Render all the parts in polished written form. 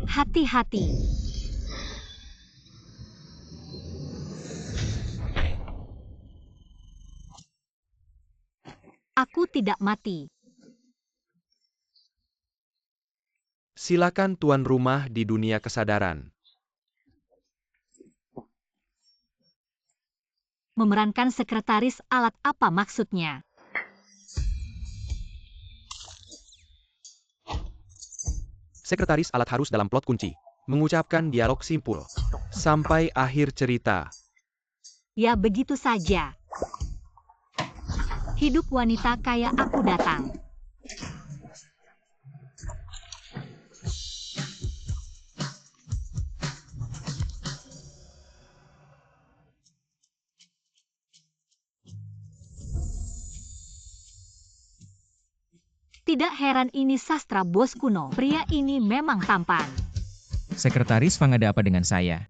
Hati-hati. Aku tidak mati. Silakan tuan rumah di dunia kesadaran. Memerankan sekretaris alat apa maksudnya? Sekretaris alat harus dalam plot kunci. Mengucapkan dialog simpul. Sampai akhir cerita. Ya begitu saja. Hidup wanita kaya aku datang. Tidak heran ini sastra bos kuno. Pria ini memang tampan. Sekretaris Fang, ada apa dengan saya?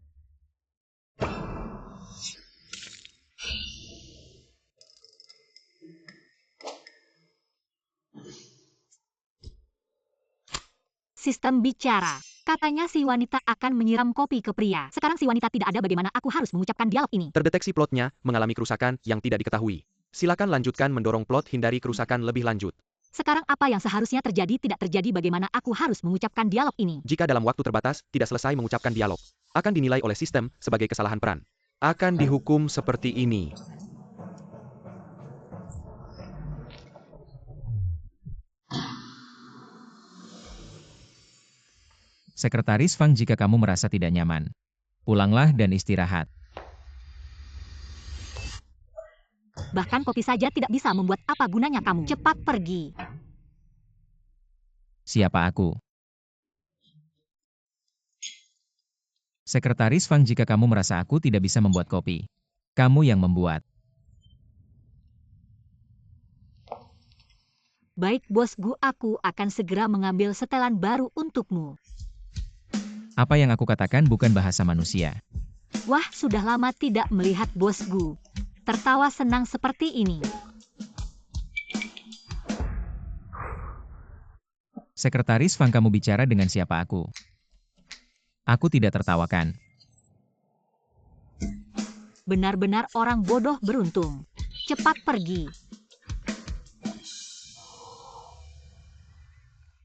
Sistem bicara. Katanya si wanita akan menyiram kopi ke pria. Sekarang si wanita tidak ada, bagaimana aku harus mengucapkan dialog ini? Terdeteksi plotnya mengalami kerusakan yang tidak diketahui. Silakan lanjutkan mendorong plot, hindari kerusakan lebih lanjut. Sekarang apa yang seharusnya terjadi tidak terjadi, bagaimana aku harus mengucapkan dialog ini? Jika dalam waktu terbatas tidak selesai mengucapkan dialog, akan dinilai oleh sistem sebagai kesalahan peran. Akan dihukum seperti ini. Sekretaris Fang, jika kamu merasa tidak nyaman, pulanglah dan istirahat. Bahkan kopi saja tidak bisa membuat apa gunanya kamu. Cepat pergi. Siapa aku? Sekretaris Fang, jika kamu merasa aku tidak bisa membuat kopi, kamu yang membuat. Baik bos Gu, aku akan segera mengambil setelan baru untukmu. Apa yang aku katakan bukan bahasa manusia. Wah, sudah lama tidak melihat bos Gu tertawa senang seperti ini. Sekretaris Fang, kamu bicara dengan siapa aku? Aku tidak tertawakan. Benar-benar orang bodoh beruntung. Cepat pergi.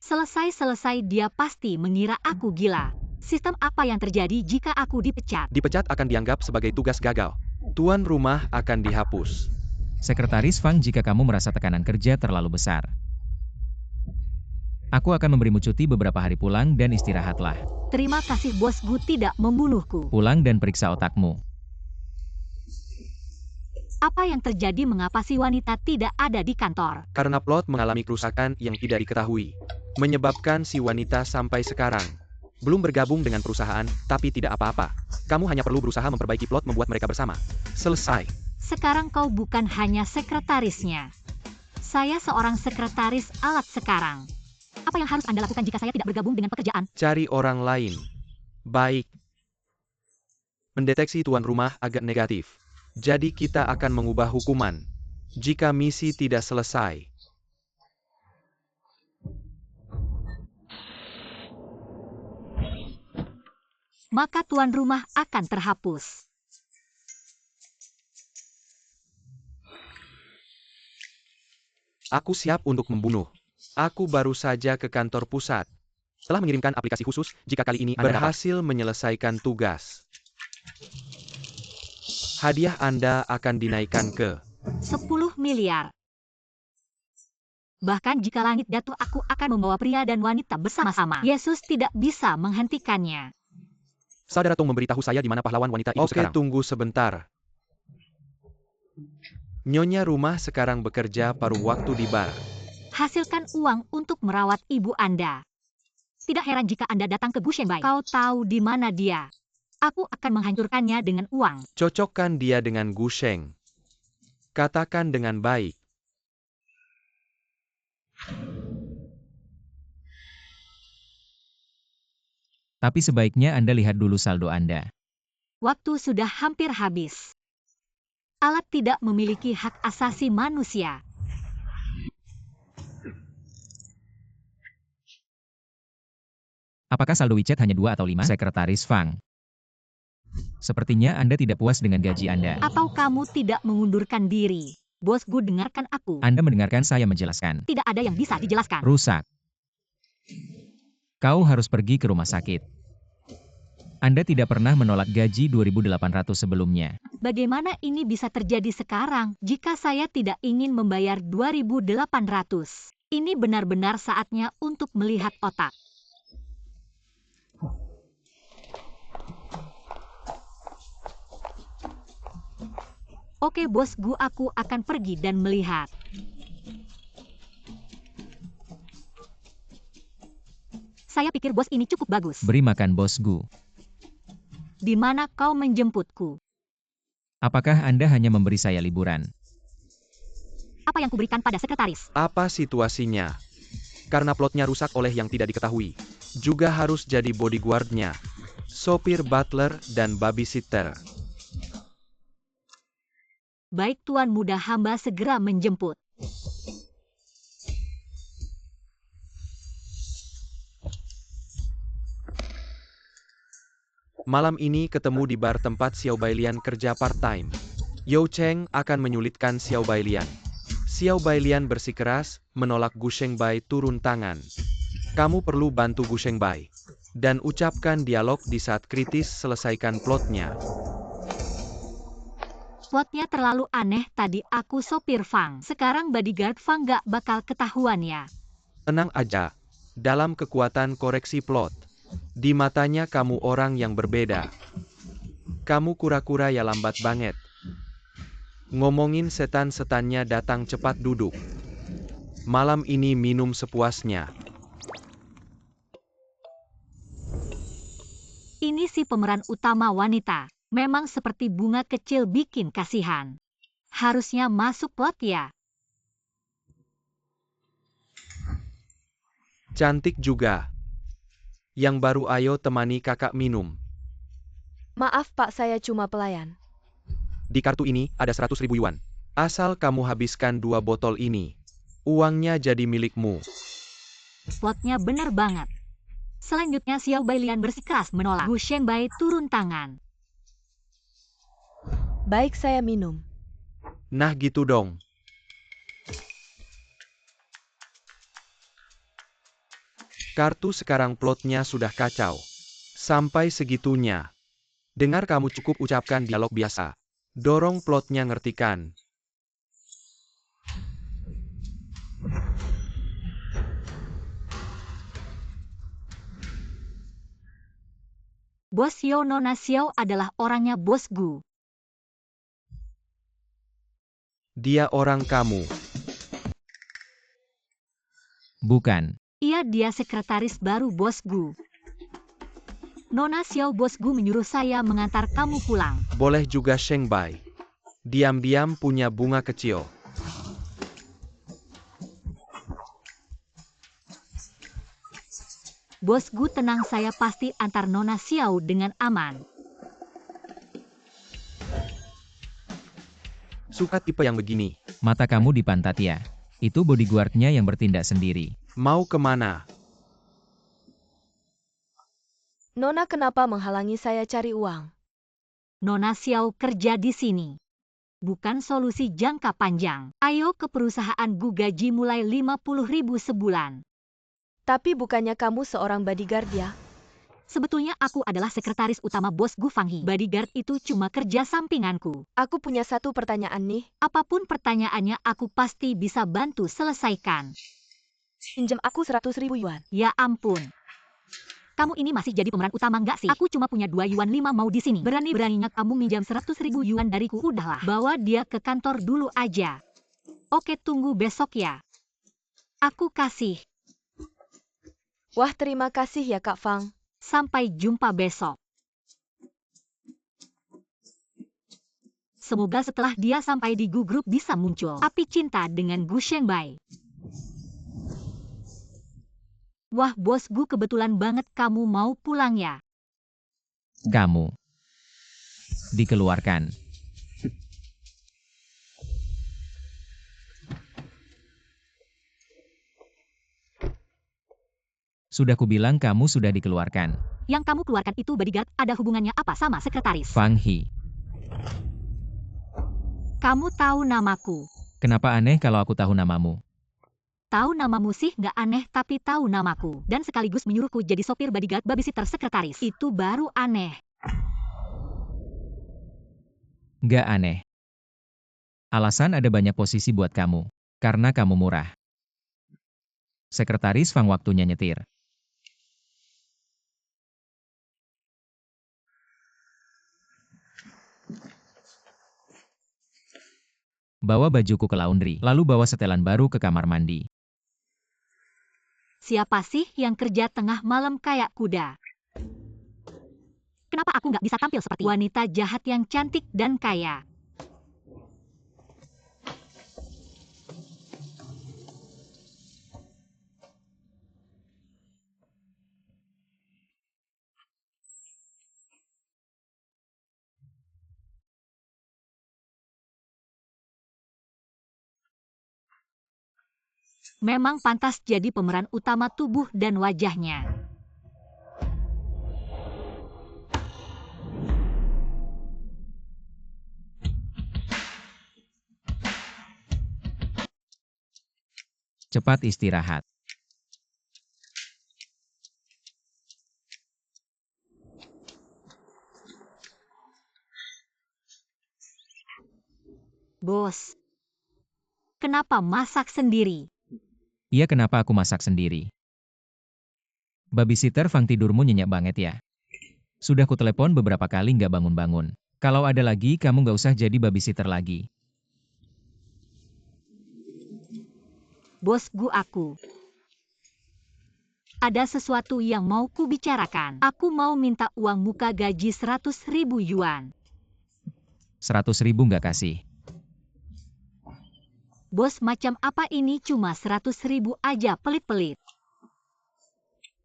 Selesai-selesai dia pasti mengira aku gila. Sistem apa yang terjadi jika aku dipecat? Dipecat akan dianggap sebagai tugas gagal. Tuan rumah akan dihapus. Sekretaris Fang, jika kamu merasa tekanan kerja terlalu besar, aku akan memberimu cuti beberapa hari, pulang dan istirahatlah. Terima kasih bos Gu tidak membunuhku. Pulang dan periksa otakmu. Apa yang terjadi, mengapa si wanita tidak ada di kantor? Karena plot mengalami kerusakan yang tidak diketahui. Menyebabkan si wanita sampai sekarang belum bergabung dengan perusahaan, tapi tidak apa-apa. Kamu hanya perlu berusaha memperbaiki plot, membuat mereka bersama. Selesai. Sekarang kau bukan hanya sekretarisnya. Saya seorang sekretaris alat sekarang. Apa yang harus Anda lakukan jika saya tidak bergabung dengan pekerjaan? Cari orang lain. Baik. Mendeteksi tuan rumah agak negatif. Jadi kita akan mengubah hukuman jika misi tidak selesai. Maka tuan rumah akan terhapus. Aku siap untuk membunuh. Aku baru saja ke kantor pusat. Telah mengirimkan aplikasi khusus jika kali ini Anda berhasil menyelesaikan tugas. Hadiah Anda akan dinaikkan ke 10 miliar. Bahkan jika langit jatuh, aku akan membawa pria dan wanita bersama-sama. Yesus tidak bisa menghentikannya. Saudara Tong memberitahu saya di mana pahlawan wanita itu sekarang. Oke, tunggu sebentar. Nyonya rumah sekarang bekerja paruh waktu di bar. Hasilkan uang untuk merawat ibu Anda. Tidak heran jika Anda datang ke Gu Shengbai. Kau tahu di mana dia. Aku akan menghancurkannya dengan uang. Cocokkan dia dengan Gu Sheng. Katakan dengan baik. Tapi sebaiknya Anda lihat dulu saldo Anda. Waktu sudah hampir habis. Alat tidak memiliki hak asasi manusia. Apakah saldo WeChat hanya 2 atau 5? Sekretaris Fang. Sepertinya Anda tidak puas dengan gaji Anda. Atau kamu tidak mengundurkan diri? Bos Gu, dengarkan aku. Anda mendengarkan saya menjelaskan. Tidak ada yang bisa dijelaskan. Rusak. Kau harus pergi ke rumah sakit. Anda tidak pernah menolak gaji 2.800 sebelumnya. Bagaimana ini bisa terjadi sekarang jika saya tidak ingin membayar 2.800? Ini benar-benar saatnya untuk melihat otak. Oke Bos Gu, aku akan pergi dan melihat. Saya pikir bos ini cukup bagus. Beri makan Bos Gu. Di mana kau menjemputku? Apakah Anda hanya memberi saya liburan? Apa yang kuberikan pada sekretaris? Apa situasinya? Karena plotnya rusak oleh yang tidak diketahui. Juga harus jadi bodyguardnya, sopir butler, dan babysitter. Baik Tuan Muda, hamba segera menjemput. Malam ini ketemu di bar tempat Xiao Bailian kerja part-time. Yo Cheng akan menyulitkan Xiao Bailian. Xiao Bailian bersikeras, menolak Gu Shengbai turun tangan. Kamu perlu bantu Gu Shengbai. Dan ucapkan dialog di saat kritis, selesaikan plotnya. Plotnya terlalu aneh, tadi aku sopir Fang. Sekarang bodyguard Fang gak bakal ketahuan ya. Tenang aja. Dalam kekuatan koreksi plot. Di matanya kamu orang yang berbeda. Kamu kura-kura ya lambat banget. Ngomongin setan-setannya datang cepat duduk. Malam ini minum sepuasnya. Ini si pemeran utama wanita. Memang seperti bunga kecil bikin kasihan. Harusnya masuk plot ya. Cantik juga. Yang baru ayo temani kakak minum. Maaf Pak, saya cuma pelayan. Di kartu ini ada 100.000 yuan. Asal kamu habiskan 2 botol ini. Uangnya jadi milikmu. Plotnya bener banget. Selanjutnya Xiao Bailian bersikeras menolak. Gu Shengbai turun tangan. Baik, saya minum. Nah gitu dong. Kartu sekarang plotnya sudah kacau. Sampai segitunya. Dengar, kamu cukup ucapkan dialog biasa. Dorong plotnya, ngertikan? Bos Xiao, Nona Xiao adalah orangnya Bos Gu. Dia orang kamu. Bukan. Iya, dia sekretaris baru Bos Gu. Nona Xiao, Bos Gu menyuruh saya mengantar kamu pulang. Boleh juga Shengbai. Diam-diam punya bunga kecil. Bos Gu tenang, saya pasti antar Nona Xiao dengan aman. Suka tipe yang begini. Mata kamu di pantat ya. Itu bodyguardnya yang bertindak sendiri. Mau kemana? Nona, kenapa menghalangi saya cari uang? Nona Xiao kerja di sini. Bukan solusi jangka panjang. Ayo ke perusahaan Gu, gaji mulai 50.000 sebulan. Tapi bukannya kamu seorang bodyguard ya? Sebetulnya aku adalah sekretaris utama Bos Gu Fanghi. Bodyguard itu cuma kerja sampinganku. Aku punya satu pertanyaan nih. Apapun pertanyaannya aku pasti bisa bantu selesaikan. Pinjam aku 100.000 yuan. Ya ampun. Kamu ini masih jadi pemeran utama nggak sih? Aku cuma punya 2 yuan 5 mau di sini. Berani-beraninya kamu minjam 100.000 yuan dariku. Udahlah, bawa dia ke kantor dulu aja. Oke, tunggu besok ya. Aku kasih. Wah, terima kasih ya Kak Fang. Sampai jumpa besok. Semoga setelah dia sampai di Gu Group bisa muncul api cinta dengan Gu Shengbai. Wah, Bos Gu, kebetulan banget kamu mau pulang ya. Kamu dikeluarkan. Sudah kubilang kamu sudah dikeluarkan. Yang kamu keluarkan itu bodyguard, ada hubungannya apa sama sekretaris? Fang He. Kamu tahu namaku. Kenapa aneh kalau aku tahu namamu? Tahu namamu sih nggak aneh, tapi tahu namaku. Dan sekaligus menyuruhku jadi sopir bodyguard babysitter sekretaris. Itu baru aneh. Nggak aneh. Alasan ada banyak posisi buat kamu. Karena kamu murah. Sekretaris Fang waktunya nyetir. Bawa bajuku ke laundry, lalu bawa setelan baru ke kamar mandi. Siapa sih yang kerja tengah malam kayak kuda? Kenapa aku nggak bisa tampil seperti wanita jahat yang cantik dan kaya? Memang pantas jadi pemeran utama tubuh dan wajahnya. Cepat istirahat. Bos, kenapa masak sendiri? Iya, kenapa aku masak sendiri? Babysitter Fang, tidurmu nyenyak banget ya. Sudah kutelepon beberapa kali nggak bangun-bangun. Kalau ada lagi, kamu nggak usah jadi babysitter lagi. Bosku, aku. Ada sesuatu yang mau kubicarakan. Aku mau minta uang muka gaji 100.000 yuan. 100.000 nggak kasih. Bos, macam apa ini? Cuma 100.000 aja, pelit-pelit.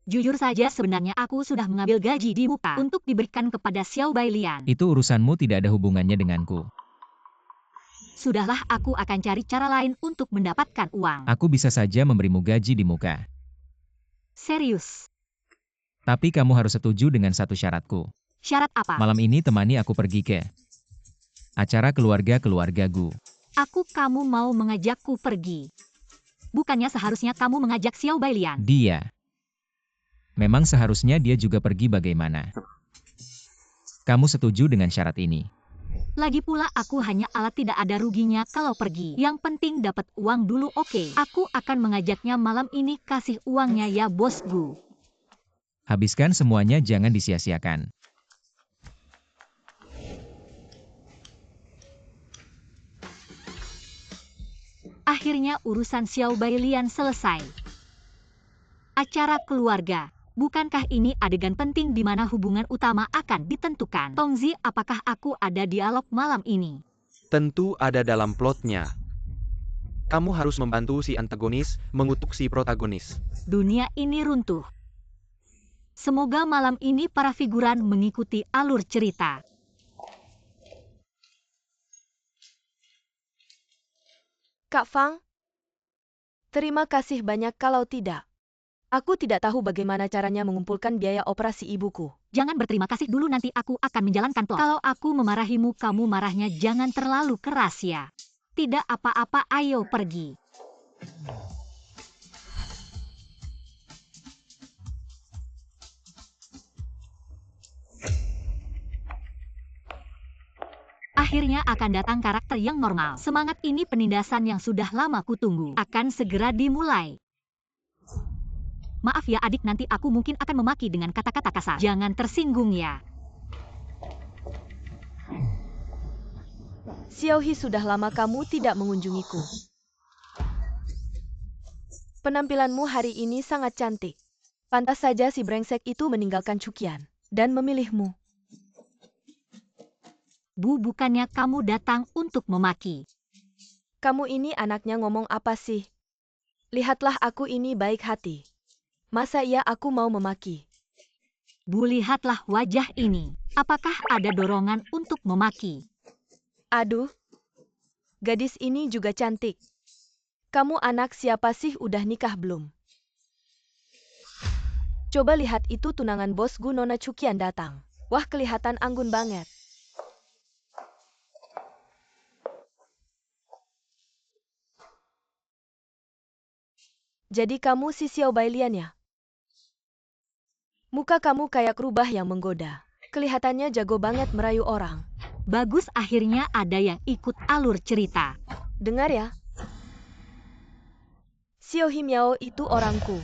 Jujur saja sebenarnya aku sudah mengambil gaji di muka untuk diberikan kepada Xiao Bailian. Itu urusanmu, tidak ada hubungannya denganku. Sudahlah, aku akan cari cara lain untuk mendapatkan uang. Aku bisa saja memberimu gaji di muka. Serius. Tapi kamu harus setuju dengan satu syaratku. Syarat apa? Malam ini temani aku pergi ke acara keluarga-keluargaku. Kamu mau mengajakku pergi. Bukannya seharusnya kamu mengajak Xiao Bailian? Dia. Memang seharusnya dia juga pergi, bagaimana? Kamu setuju dengan syarat ini? Lagi pula aku hanya alat, tidak ada ruginya kalau pergi. Yang penting dapat uang dulu, oke? Aku akan mengajaknya malam ini, kasih uangnya ya bosku. Habiskan semuanya, jangan disia-siakan. Akhirnya urusan Xiao Bailian selesai. Acara keluarga. Bukankah ini adegan penting di mana hubungan utama akan ditentukan? Tongzi, apakah aku ada dialog malam ini? Tentu ada dalam plotnya. Kamu harus membantu si antagonis mengutuk si protagonis. Dunia ini runtuh. Semoga malam ini para figuran mengikuti alur cerita. Kak Fang, terima kasih banyak. Kalau tidak, aku tidak tahu bagaimana caranya mengumpulkan biaya operasi ibuku. Jangan berterima kasih dulu, nanti aku akan menjalankan plot. Kalau aku memarahimu, kamu marahnya jangan terlalu keras ya. Tidak apa-apa, ayo pergi. Akhirnya akan datang karakter yang normal. Semangat ini penindasan yang sudah lama kutunggu. Akan segera dimulai. Maaf ya adik, nanti aku mungkin akan memaki dengan kata-kata kasar. Jangan tersinggung ya. Xiaohi, sudah lama kamu tidak mengunjungiku. Penampilanmu hari ini sangat cantik. Pantas saja si brengsek itu meninggalkan Cukian dan memilihmu. Bu, bukannya kamu datang untuk memaki. Kamu ini anaknya ngomong apa sih? Lihatlah, aku ini baik hati. Masa iya aku mau memaki? Bu, lihatlah wajah ini. Apakah ada dorongan untuk memaki? Aduh, gadis ini juga cantik. Kamu anak siapa sih, udah nikah belum? Coba lihat itu tunangan bosku Nona Cukian datang. Wah, kelihatan anggun banget. Jadi kamu si Xiao Bailian ya? Muka kamu kayak rubah yang menggoda. Kelihatannya jago banget merayu orang. Bagus, akhirnya ada yang ikut alur cerita. Dengar ya. Xiao Himiao itu orangku.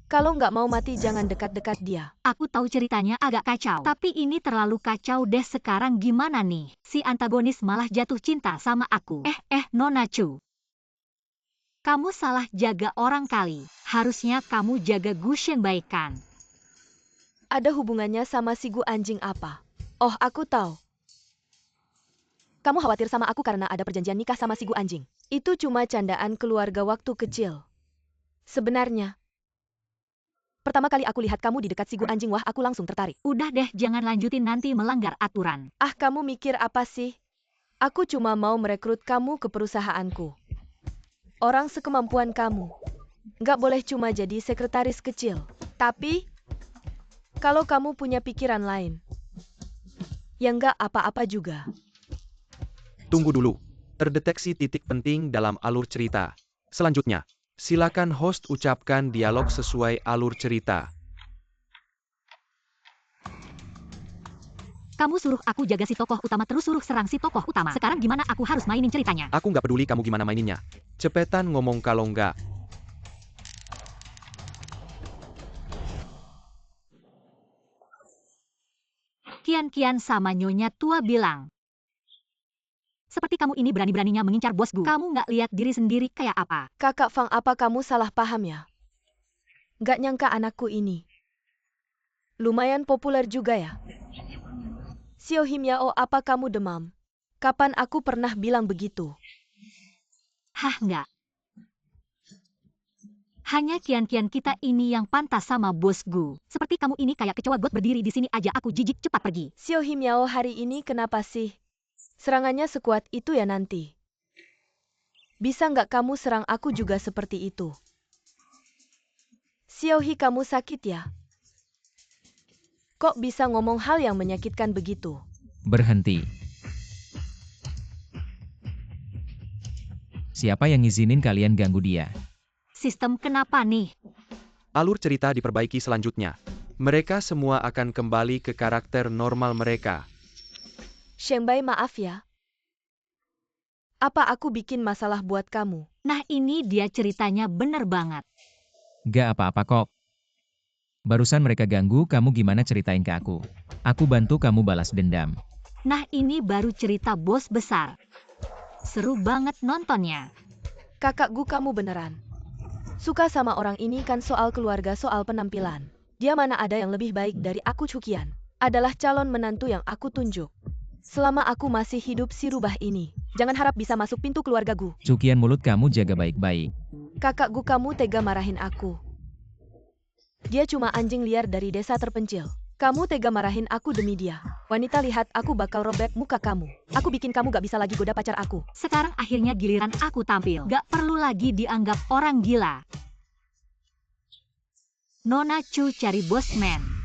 Kalau nggak mau mati jangan dekat-dekat dia. Aku tahu ceritanya agak kacau, tapi ini terlalu kacau deh. Sekarang gimana nih? Si antagonis malah jatuh cinta sama aku. Nona Chu. Kamu salah jaga orang kali. Harusnya kamu jaga Gu Shengbaikan. Ada hubungannya sama si Gu anjing apa? Oh, aku tahu. Kamu khawatir sama aku karena ada perjanjian nikah sama si Gu anjing. Itu cuma candaan keluarga waktu kecil. Sebenarnya, pertama kali aku lihat kamu di dekat si Gu anjing, wah aku langsung tertarik. Udah deh, jangan lanjutin nanti melanggar aturan. Ah, kamu mikir apa sih? Aku cuma mau merekrut kamu ke perusahaanku. Orang sekemampuan kamu. Nggak boleh cuma jadi sekretaris kecil. Tapi, kalau kamu punya pikiran lain, ya nggak apa-apa juga. Tunggu dulu. Terdeteksi titik penting dalam alur cerita. Selanjutnya, silakan host ucapkan dialog sesuai alur cerita. Kamu suruh aku jaga si tokoh utama terus suruh serang si tokoh utama. Sekarang gimana aku harus mainin ceritanya? Aku nggak peduli kamu gimana maininnya. Cepetan ngomong kalau nggak. Kian-kian sama Nyonya Tua bilang. Seperti kamu ini berani-beraninya mengincar bosku. Kamu nggak lihat diri sendiri kayak apa? Kakak Fang, apa kamu salah paham ya? Nggak nyangka anakku ini lumayan populer juga ya. Xiao Himiao, apa kamu demam? Kapan aku pernah bilang begitu? Hah, nggak. Hanya kian-kian kita ini yang pantas sama bosku. Seperti kamu ini kayak kecoa got berdiri di sini aja aku jijik, cepat pergi. Xiao Himiao, hari ini kenapa sih? Serangannya sekuat itu ya nanti. Bisa nggak kamu serang aku juga seperti itu? Xiao Hi, kamu sakit ya? Kok bisa ngomong hal yang menyakitkan begitu? Berhenti. Siapa yang ngizinin kalian ganggu dia? Sistem kenapa nih? Alur cerita diperbaiki selanjutnya. Mereka semua akan kembali ke karakter normal mereka. Shengbei, maaf ya. Apa aku bikin masalah buat kamu? Nah, ini dia ceritanya bener banget. Gak apa-apa kok. Barusan mereka ganggu kamu, gimana ceritain ke aku. Aku bantu kamu balas dendam. Nah, ini baru cerita bos besar. Seru banget nontonnya. Kakak Gu, kamu beneran suka sama orang ini kan? Soal keluarga, soal penampilan. Dia mana ada yang lebih baik dari aku. Cukian adalah calon menantu yang aku tunjuk. Selama aku masih hidup, si rubah ini jangan harap bisa masuk pintu keluarga Gu. Cukian, mulut kamu jaga baik-baik. Kakak Gu, kamu tega marahin aku. Dia cuma anjing liar dari desa terpencil. Kamu tega marahin aku demi dia. Wanita, lihat, aku bakal robek muka kamu. Aku bikin kamu gak bisa lagi goda pacar aku. Sekarang akhirnya giliran aku tampil. Gak perlu lagi dianggap orang gila. Nona Chu cari bosman.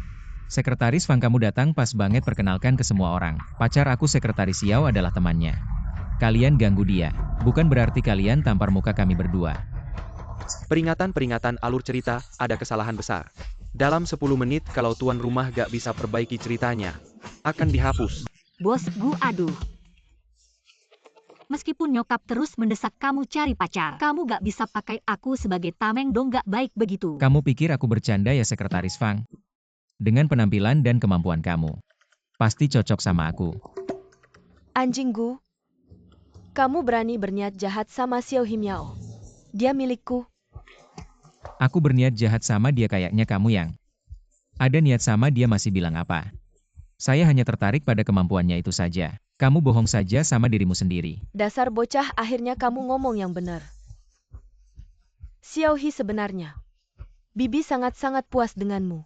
Sekretaris Fang, kamu datang pas banget, perkenalkan ke semua orang. Pacar aku Sekretaris Xiao adalah temannya. Kalian ganggu dia. Bukan berarti kalian tampar muka kami berdua. Peringatan-peringatan alur cerita, ada kesalahan besar. Dalam 10 menit kalau tuan rumah gak bisa perbaiki ceritanya, akan dihapus. Bosku, aduh. Meskipun nyokap terus mendesak kamu cari pacar, kamu gak bisa pakai aku sebagai tameng dong, gak baik begitu. Kamu pikir aku bercanda ya, Sekretaris Fang? Dengan penampilan dan kemampuan kamu, pasti cocok sama aku. Anjing Gu, kamu berani berniat jahat sama Xiao Himiao. Dia milikku. Aku berniat jahat sama dia, kayaknya kamu yang ada niat sama dia masih bilang apa? Saya hanya tertarik pada kemampuannya itu saja. Kamu bohong saja sama dirimu sendiri. Dasar bocah, akhirnya kamu ngomong yang benar. Xiao Hi, sebenarnya Bibi sangat-sangat puas denganmu.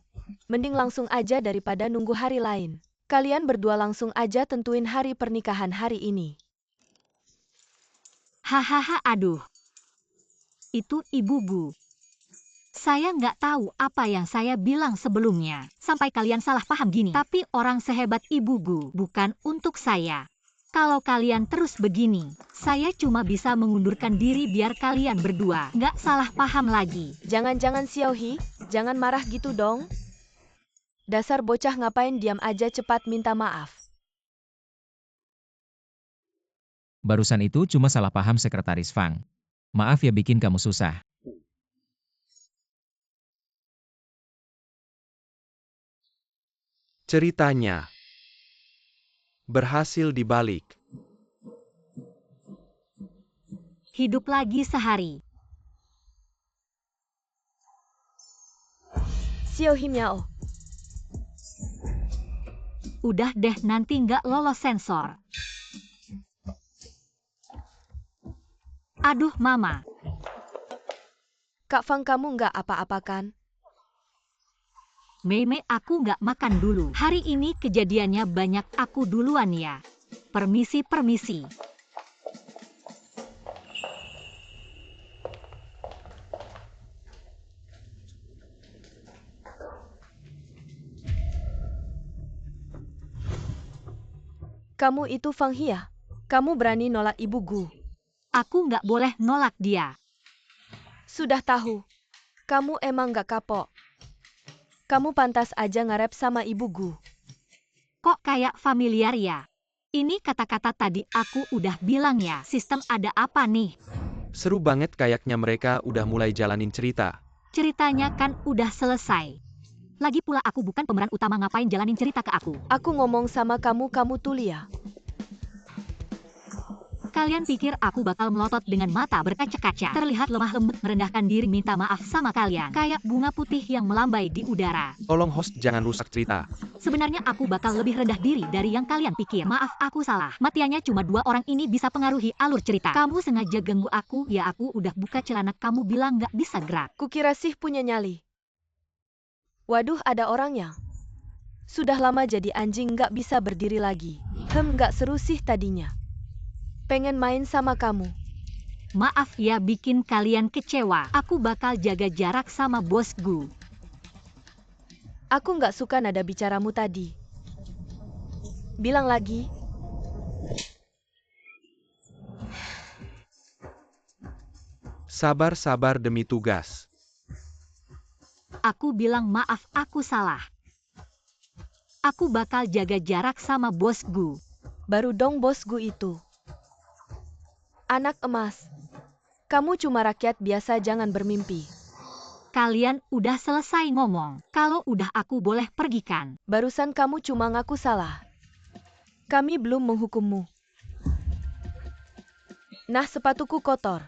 Mending langsung aja daripada nunggu hari lain. Kalian berdua langsung aja tentuin hari pernikahan hari ini. Hahaha, aduh. Itu Ibu Gu. Saya nggak tahu apa yang saya bilang sebelumnya. Sampai kalian salah paham gini. Tapi orang sehebat Ibu Gu bukan untuk saya. Kalau kalian terus begini, saya cuma bisa mengundurkan diri biar kalian berdua nggak salah paham lagi. Jangan-jangan Xiaohi, jangan marah gitu dong. Dasar bocah ngapain diam aja cepat minta maaf. Barusan itu cuma salah paham Sekretaris Fang. Maaf ya bikin kamu susah. Ceritanya berhasil dibalik. Hidup lagi sehari. Xiaohi Miao, Udah deh nanti nggak lolos sensor. Aduh mama. Kak Fang kamu nggak apa-apa kan? Mei, aku nggak makan dulu. Hari ini kejadiannya banyak, aku duluan ya. Permisi. Kamu itu Fang Hia. Kamu berani nolak Ibu Gu. Aku nggak boleh nolak dia. Sudah tahu. Kamu emang nggak kapok. Kamu pantas aja ngarep sama Ibu Gu. Kok kayak familiar ya? Ini kata-kata tadi aku udah bilang ya. Sistem ada apa nih? Seru banget kayaknya mereka udah mulai jalanin cerita. Ceritanya kan udah selesai. Lagi pula aku bukan pemeran utama, ngapain jalanin cerita ke aku? Aku ngomong sama kamu tuli ya. Kalian pikir aku bakal melotot dengan mata berkaca-kaca? Terlihat lemah lembut merendahkan diri minta maaf sama kalian. Kayak bunga putih yang melambai di udara. Tolong host jangan rusak cerita. Sebenarnya aku bakal lebih rendah diri dari yang kalian pikir. Maaf aku salah. Matiannya cuma 2 orang ini bisa pengaruhi alur cerita. Kamu sengaja ganggu aku, ya aku udah buka celana kamu bilang nggak bisa gerak. Kukira sih punya nyali. Waduh ada orangnya. Sudah lama jadi anjing nggak bisa berdiri lagi. Nggak seru sih tadinya. Pengen main sama kamu. Maaf ya bikin kalian kecewa. Aku bakal jaga jarak sama bos Gu. Aku nggak suka nada bicaramu tadi. Bilang lagi. Sabar demi tugas. Aku bilang maaf aku salah. Aku bakal jaga jarak sama bos Gu. Baru dong bos Gu itu. Anak emas. Kamu cuma rakyat biasa, jangan bermimpi. Kalian udah selesai ngomong. Kalau udah aku boleh pergi kan? Barusan kamu cuma ngaku salah. Kami belum menghukummu. Nah, sepatuku kotor.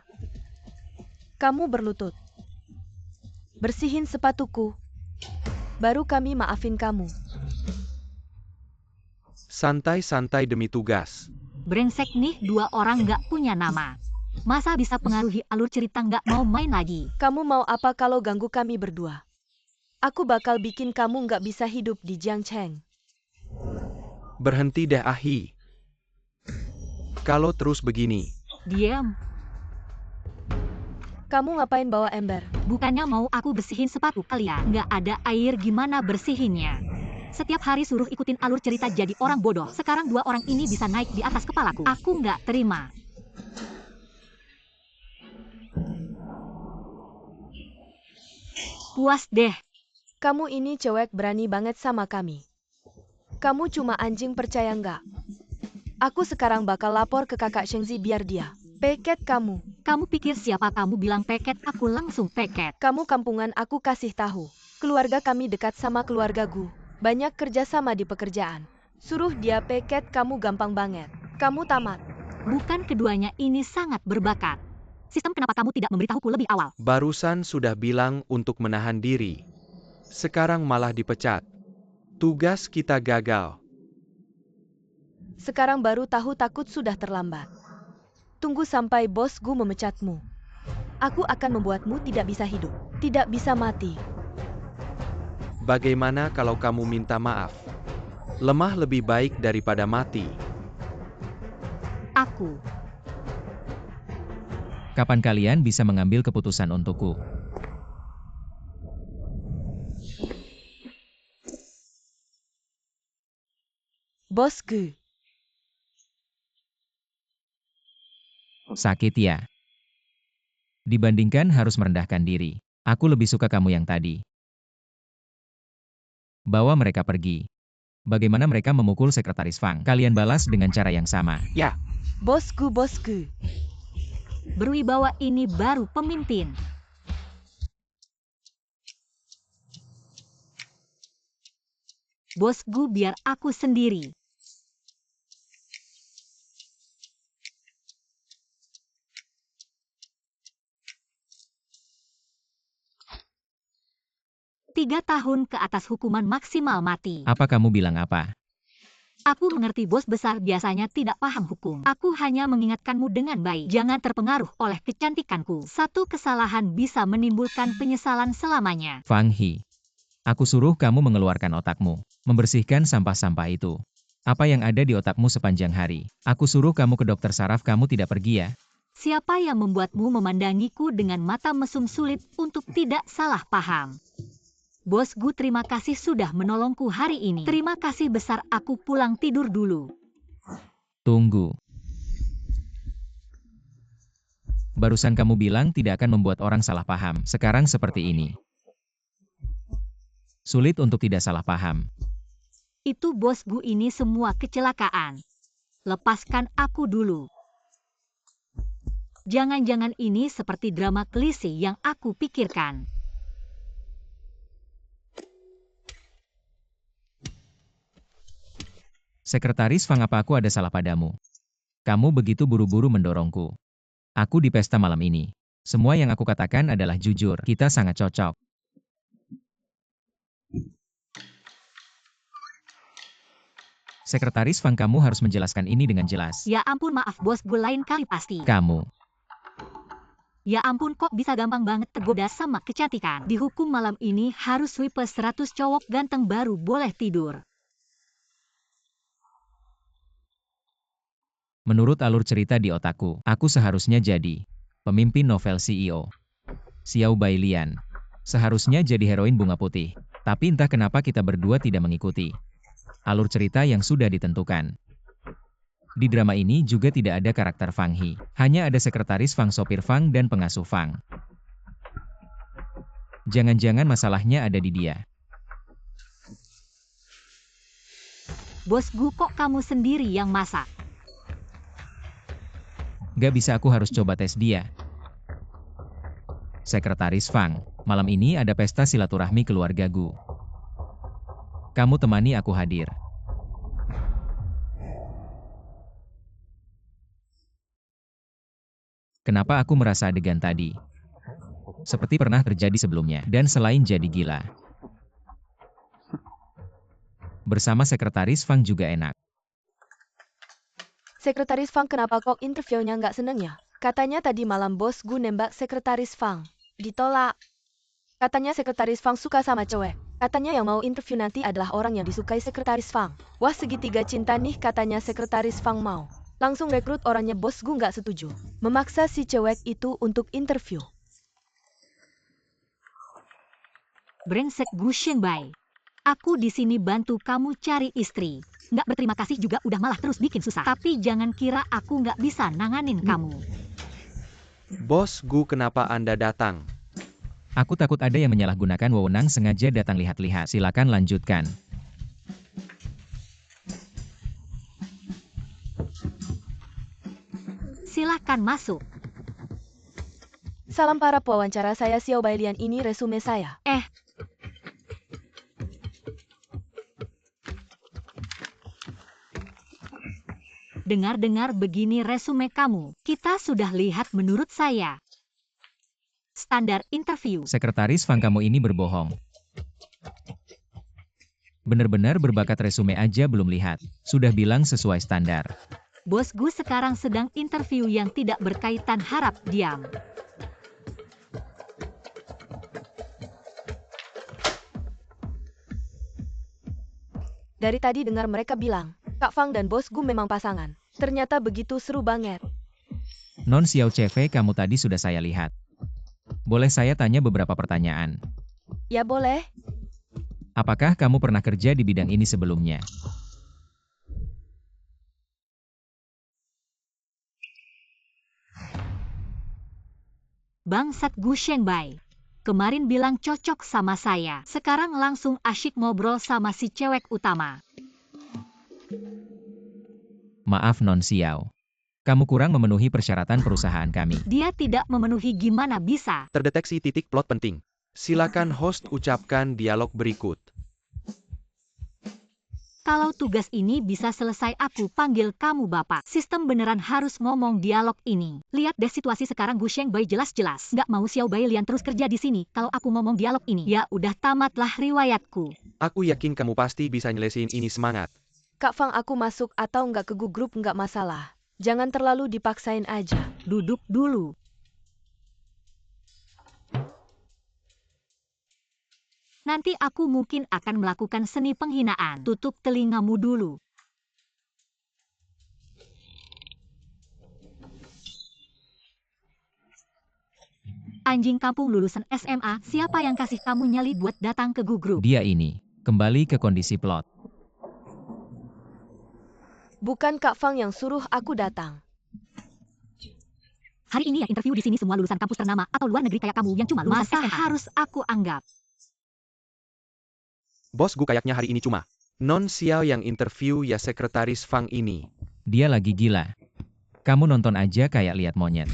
Kamu berlutut. Bersihin sepatuku. Baru kami maafin kamu. Santai demi tugas. Brengsek nih 2 orang nggak punya nama. Masa bisa pengaruhi alur cerita, nggak mau main lagi? Kamu mau apa kalau ganggu kami berdua? Aku bakal bikin kamu nggak bisa hidup di Jiangcheng. Berhenti deh Ahi. Kalau terus begini. Diam. Kamu ngapain bawa ember? Bukannya mau aku bersihin sepatu kalian? Nggak ada air, gimana bersihinnya? Setiap hari suruh ikutin alur cerita jadi orang bodoh. Sekarang 2 orang ini bisa naik di atas kepalaku. Aku nggak terima. Puas deh. Kamu ini cewek berani banget sama kami. Kamu cuma anjing, percaya nggak? Aku sekarang bakal lapor ke kakak Shengzi biar dia peket kamu. Kamu pikir siapa kamu bilang peket? Aku langsung peket. Kamu kampungan, aku kasih tahu. Keluarga kami dekat sama keluarga Gu. Banyak kerjasama di pekerjaan. Suruh dia peket kamu gampang banget. Kamu tamat. Bukan keduanya ini sangat berbakat. Sistem kenapa kamu tidak memberitahuku lebih awal? Barusan sudah bilang untuk menahan diri. Sekarang malah dipecat. Tugas kita gagal. Sekarang baru tahu, takut sudah terlambat. Tunggu sampai bos Gu memecatmu. Aku akan membuatmu tidak bisa hidup, tidak bisa mati. Bagaimana kalau kamu minta maaf? Lemah lebih baik daripada mati. Aku. Kapan kalian bisa mengambil keputusan untukku? Bosku. Sakit ya? Dibandingkan harus merendahkan diri, aku lebih suka kamu yang tadi. Bawa mereka pergi. Bagaimana mereka memukul Sekretaris Fang? Kalian balas dengan cara yang sama. Ya, Bosku, bosku. Berwibawa ini baru pemimpin. Bosku, biar aku sendiri. Tiga tahun ke atas hukuman maksimal mati. Apa kamu bilang apa? Aku mengerti bos besar biasanya tidak paham hukum. Aku hanya mengingatkanmu dengan baik. Jangan terpengaruh oleh kecantikanku. Satu kesalahan bisa menimbulkan penyesalan selamanya. Fang He. Aku suruh kamu mengeluarkan otakmu, membersihkan sampah-sampah itu. Apa yang ada di otakmu sepanjang hari? Aku suruh kamu ke dokter saraf, kamu tidak pergi ya? Siapa yang membuatmu memandangiku dengan mata mesum? Sulit untuk tidak salah paham. Bosku, terima kasih sudah menolongku hari ini. Terima kasih besar, aku pulang tidur dulu. Tunggu. Barusan kamu bilang tidak akan membuat orang salah paham. Sekarang seperti ini. Sulit untuk tidak salah paham. Itu bosku, ini semua kecelakaan. Lepaskan aku dulu. Jangan-jangan ini seperti drama klise yang aku pikirkan. Sekretaris Fang, apa aku ada salah padamu? Kamu begitu buru-buru mendorongku. Aku di pesta malam ini. Semua yang aku katakan adalah jujur. Kita sangat cocok. Sekretaris Fang, kamu harus menjelaskan ini dengan jelas. Ya ampun, maaf bosku, lain kali pasti. Kamu. Ya ampun, kok bisa gampang banget tergoda sama kecantikan. Dihukum malam ini harus swipe 100 cowok ganteng baru boleh tidur. Menurut alur cerita di otakku, aku seharusnya jadi pemimpin novel CEO. Xiao Bailian. Seharusnya jadi heroin bunga putih. Tapi entah kenapa kita berdua tidak mengikuti alur cerita yang sudah ditentukan. Di drama ini juga tidak ada karakter Fang He. Hanya ada sekretaris Fang, sopir Fang, dan pengasuh Fang. Jangan-jangan masalahnya ada di dia. Bosku, kok kamu sendiri yang masak? Gak bisa, aku harus coba tes dia. Sekretaris Fang, malam ini ada pesta silaturahmi keluarga Gu. Kamu temani aku hadir. Kenapa aku merasa adegan tadi? Seperti pernah terjadi sebelumnya, dan selain jadi gila. Bersama Sekretaris Fang juga enak. Sekretaris Fang, kenapa kok interviewnya nggak seneng ya? Katanya tadi malam bos gue nembak Sekretaris Fang. Ditolak. Katanya Sekretaris Fang suka sama cewek. Katanya yang mau interview nanti adalah orang yang disukai Sekretaris Fang. Wah, segitiga cinta nih, katanya Sekretaris Fang mau langsung rekrut orangnya. Bos gue nggak setuju. Memaksa si cewek itu untuk interview. Brengsek Gu Shenbai. Aku di sini bantu kamu cari istri. Nggak berterima kasih juga, udah malah terus bikin susah. Tapi jangan kira aku nggak bisa nanganin kamu. Bos Gu, kenapa Anda datang? Aku takut ada yang menyalahgunakan wewenang sengaja datang lihat-lihat. Silakan lanjutkan. Silakan masuk. Salam para pewawancara, saya Xiao Bailian, ini resume saya. Dengar-dengar begini resume kamu. Kita sudah lihat, menurut saya standar interview. Sekretaris Fang, kamu ini berbohong. Benar-benar berbakat, resume aja belum lihat. Sudah bilang sesuai standar. Bos Gu sekarang sedang interview yang tidak berkaitan, harap diam. Dari tadi dengar mereka bilang, Kak Fang dan bos gue memang pasangan. Ternyata begitu seru banget. Non Xiao CV, kamu tadi sudah saya lihat. Boleh saya tanya beberapa pertanyaan? Ya boleh. Apakah kamu pernah kerja di bidang ini sebelumnya? Bangsat Gu Shengbai. Kemarin bilang cocok sama saya. Sekarang langsung asyik ngobrol sama si cewek utama. Maaf Non Xiao. Kamu kurang memenuhi persyaratan perusahaan kami. Dia tidak memenuhi gimana bisa. Terdeteksi titik plot penting. Silakan host ucapkan dialog berikut. Kalau tugas ini bisa selesai aku panggil kamu bapak. Sistem beneran harus ngomong dialog ini. Lihat deh situasi sekarang Gu Shengbai jelas-jelas. Nggak mau Xiao Bai Lian terus kerja di sini. Kalau aku ngomong dialog ini, ya udah tamatlah riwayatku. Aku yakin kamu pasti bisa nyelesain ini, semangat. Kak Fang, aku masuk atau nggak ke grup nggak masalah. Jangan terlalu dipaksain aja. Duduk dulu. Nanti aku mungkin akan melakukan seni penghinaan. Tutup telingamu dulu. Anjing kampung lulusan SMA, siapa yang kasih kamu nyali buat datang ke grup? Dia ini. Kembali ke kondisi plot. Bukan Kak Fang yang suruh aku datang. Hari ini ya interview di sini semua lulusan kampus ternama atau luar negeri kayak kamu yang cuma lulusan SMA. Masa harus aku anggap? Bos Gu kayaknya hari ini cuma Non Xiao yang interview ya sekretaris Fang ini. Dia lagi gila. Kamu nonton aja kayak lihat monyet.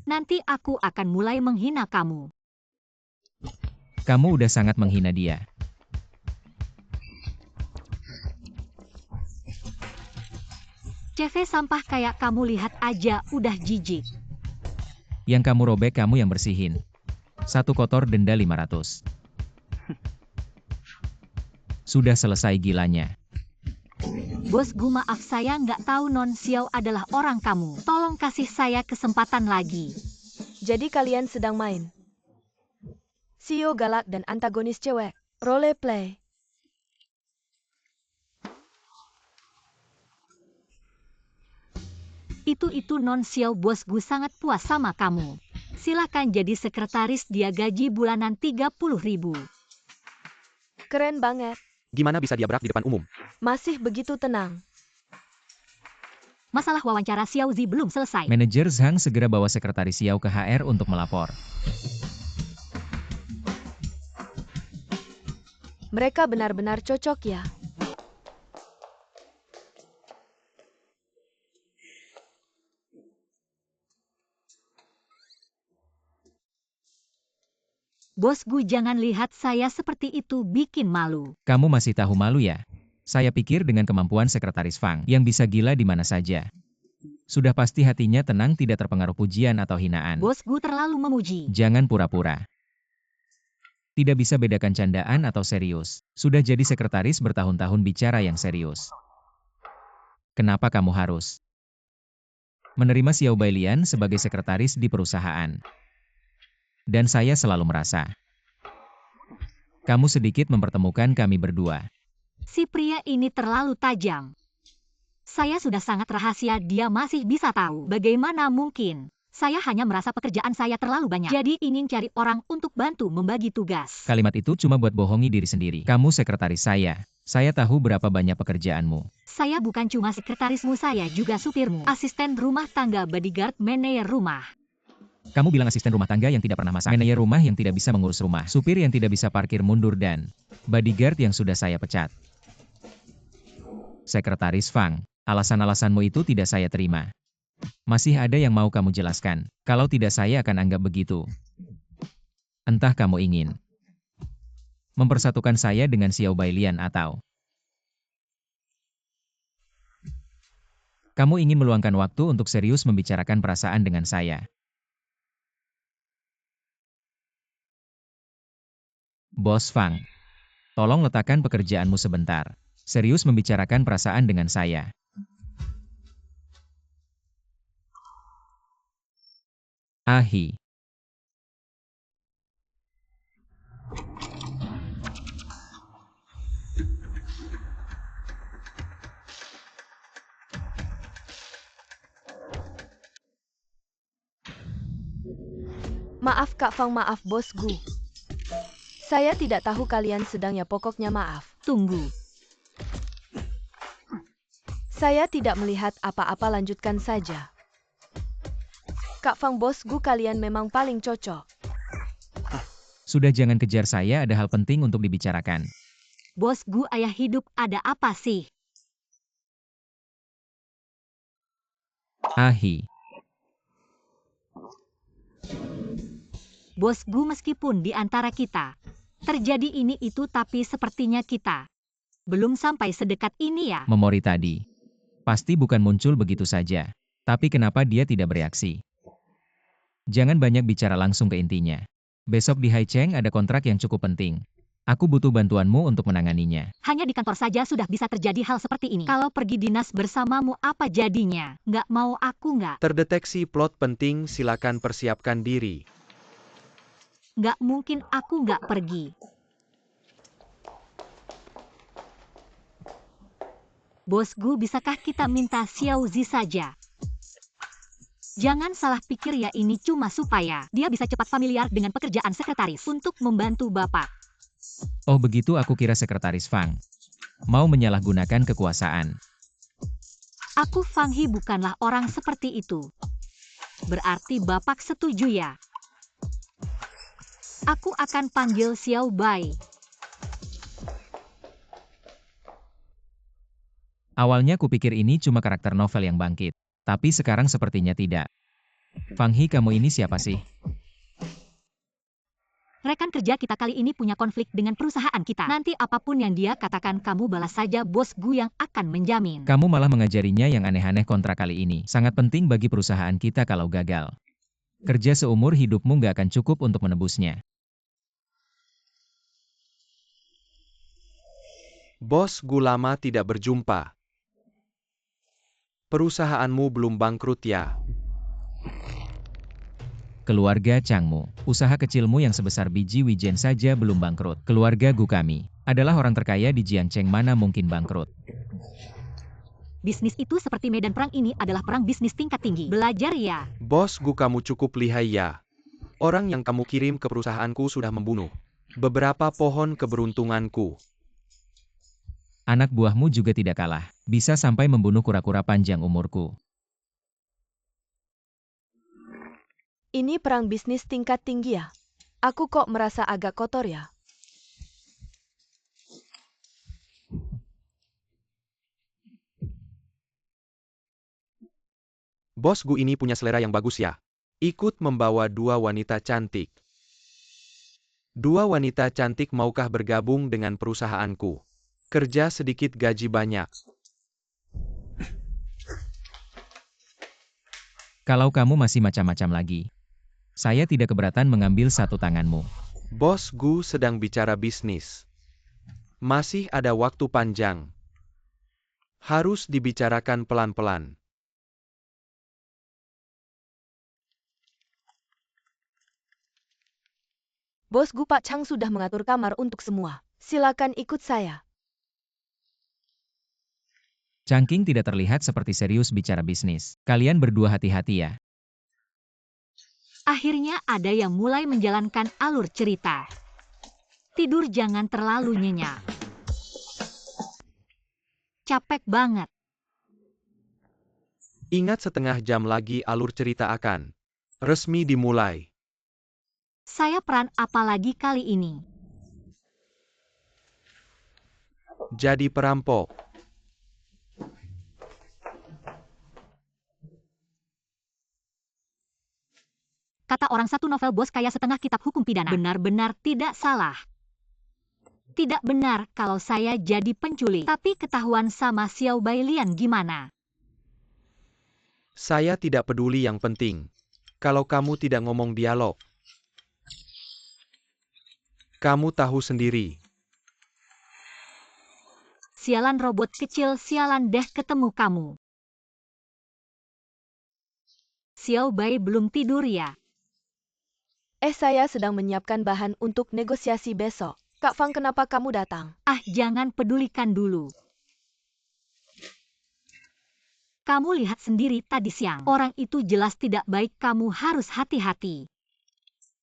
Nanti aku akan mulai menghina kamu. Kamu udah sangat menghina dia. CV sampah kayak kamu lihat aja udah jijik. Yang kamu robek kamu yang bersihin. Satu kotor denda 500. Sudah selesai gilanya. Bos Gu, maaf saya nggak tahu Non Xiao adalah orang kamu. Tolong kasih saya kesempatan lagi. Jadi kalian sedang main CEO galak dan antagonis cewek. Role play. Itu Non Xiao, Bos Gu sangat puas sama kamu. Silakan jadi sekretaris, dia gaji bulanan 30.000. Keren banget. Gimana bisa dia berak di depan umum? Masih begitu tenang. Masalah wawancara Xiao Zi belum selesai. Manajer Zhang segera bawa sekretaris Xiao ke HR untuk melapor. Mereka benar-benar cocok ya. Bos Gu, jangan lihat saya seperti itu, bikin malu. Kamu masih tahu malu ya? Saya pikir dengan kemampuan sekretaris Fang yang bisa gila di mana saja. Sudah pasti hatinya tenang, tidak terpengaruh pujian atau hinaan. Bos Gu terlalu memuji. Jangan pura-pura. Tidak bisa bedakan candaan atau serius. Sudah jadi sekretaris bertahun-tahun bicara yang serius. Kenapa kamu harus menerima Xiao Bai Lian sebagai sekretaris di perusahaan? Dan saya selalu merasa kamu sedikit mempertemukan kami berdua. Si pria ini terlalu tajam. Saya sudah sangat rahasia, dia masih bisa tahu. Bagaimana mungkin? Saya hanya merasa pekerjaan saya terlalu banyak. Jadi ingin cari orang untuk bantu membagi tugas. Kalimat itu cuma buat bohongi diri sendiri. Kamu sekretaris saya. Saya tahu berapa banyak pekerjaanmu. Saya bukan cuma sekretarismu, saya juga supirmu. Asisten rumah tangga, bodyguard, manajer rumah. Kamu bilang asisten rumah tangga yang tidak pernah masak, manajer rumah yang tidak bisa mengurus rumah, supir yang tidak bisa parkir mundur, dan bodyguard yang sudah saya pecat. Sekretaris Fang, alasan-alasanmu itu tidak saya terima. Masih ada yang mau kamu jelaskan? Kalau tidak, saya akan anggap begitu. Entah kamu ingin mempersatukan saya dengan Xiao Bai Lian atau kamu ingin meluangkan waktu untuk serius membicarakan perasaan dengan saya. Bos Fang, tolong letakkan pekerjaanmu sebentar. Serius membicarakan perasaan dengan saya. Ahi. Maaf Kak Fang, maaf Bos Gu. Saya tidak tahu kalian sedang, ya pokoknya maaf. Tunggu. Saya tidak melihat apa-apa, lanjutkan saja. Kak Fang, bos Gu, kalian memang paling cocok. Sudah, jangan kejar saya, ada hal penting untuk dibicarakan. Bos Gu, ayah hidup, ada apa sih? Ahi. Bos Gu, meskipun di antara kita terjadi ini itu, tapi sepertinya kita belum sampai sedekat ini ya. Memori tadi. Pasti bukan muncul begitu saja. Tapi kenapa dia tidak bereaksi? Jangan banyak bicara, langsung ke intinya. Besok di Haicheng ada kontrak yang cukup penting. Aku butuh bantuanmu untuk menanganinya. Hanya di kantor saja sudah bisa terjadi hal seperti ini. Kalau pergi dinas bersamamu apa jadinya? Nggak mau aku nggak. Terdeteksi plot penting, silakan persiapkan diri. Nggak mungkin aku nggak pergi. Bos Gu, bisakah kita minta Xiao Zi saja? Jangan salah pikir ya, ini cuma supaya dia bisa cepat familiar dengan pekerjaan sekretaris untuk membantu Bapak. Oh begitu, aku kira sekretaris Fang mau menyalahgunakan kekuasaan. Aku Fang He bukanlah orang seperti itu. Berarti Bapak setuju ya? Aku akan panggil Xiao Bai. Awalnya kupikir ini cuma karakter novel yang bangkit. Tapi sekarang sepertinya tidak. Fang He, kamu ini siapa sih? Rekan kerja kita kali ini punya konflik dengan perusahaan kita. Nanti apapun yang dia katakan kamu balas saja, Bos Gu yang akan menjamin. Kamu malah mengajarinya yang aneh-aneh. Kontrak kali ini sangat penting bagi perusahaan kita, kalau gagal, kerja seumur hidupmu nggak akan cukup untuk menebusnya. Bos Gu, lama tidak berjumpa. Perusahaanmu belum bangkrut ya? Keluarga Changmu, usaha kecilmu yang sebesar biji wijen saja belum bangkrut. Keluarga Gu kami adalah orang terkaya di Jiangcheng, mana mungkin bangkrut. Bisnis itu seperti medan perang, ini adalah perang bisnis tingkat tinggi. Belajar ya. Bos Gu, kamu cukup lihai ya. Orang yang kamu kirim ke perusahaanku sudah membunuh beberapa pohon keberuntunganku. Anak buahmu juga tidak kalah, bisa sampai membunuh kura-kura panjang umurku. Ini perang bisnis tingkat tinggi ya? Aku kok merasa agak kotor ya? Bos Gu ini punya selera yang bagus ya. Ikut membawa dua wanita cantik. Dua wanita cantik maukah bergabung dengan perusahaanku? Kerja sedikit, gaji banyak. Kalau kamu masih macam-macam lagi, saya tidak keberatan mengambil satu tanganmu. Bos Gu sedang bicara bisnis. Masih ada waktu panjang. Harus dibicarakan pelan-pelan. Bos Gu, Pak Chang sudah mengatur kamar untuk semua. Silakan ikut saya. Changking tidak terlihat seperti serius bicara bisnis. Kalian berdua hati-hati ya. Akhirnya ada yang mulai menjalankan alur cerita. Tidur jangan terlalu nyenyak. Capek banget. Ingat, setengah jam lagi alur cerita akan resmi dimulai. Saya peran apa lagi kali ini? Jadi perampok. Kata orang, satu novel bos kayak setengah kitab hukum pidana. Benar-benar tidak salah. Tidak benar kalau saya jadi penculik. Tapi ketahuan sama Xiao Bai Lian gimana? Saya tidak peduli, yang penting kalau kamu tidak ngomong dialog. Kamu tahu sendiri. Sialan robot kecil, sialan deh ketemu kamu. Xiao Bai belum tidur ya? Saya sedang menyiapkan bahan untuk negosiasi besok. Kak Fang, kenapa kamu datang? Ah, jangan pedulikan dulu. Kamu lihat sendiri tadi siang. Orang itu jelas tidak baik, kamu harus hati-hati.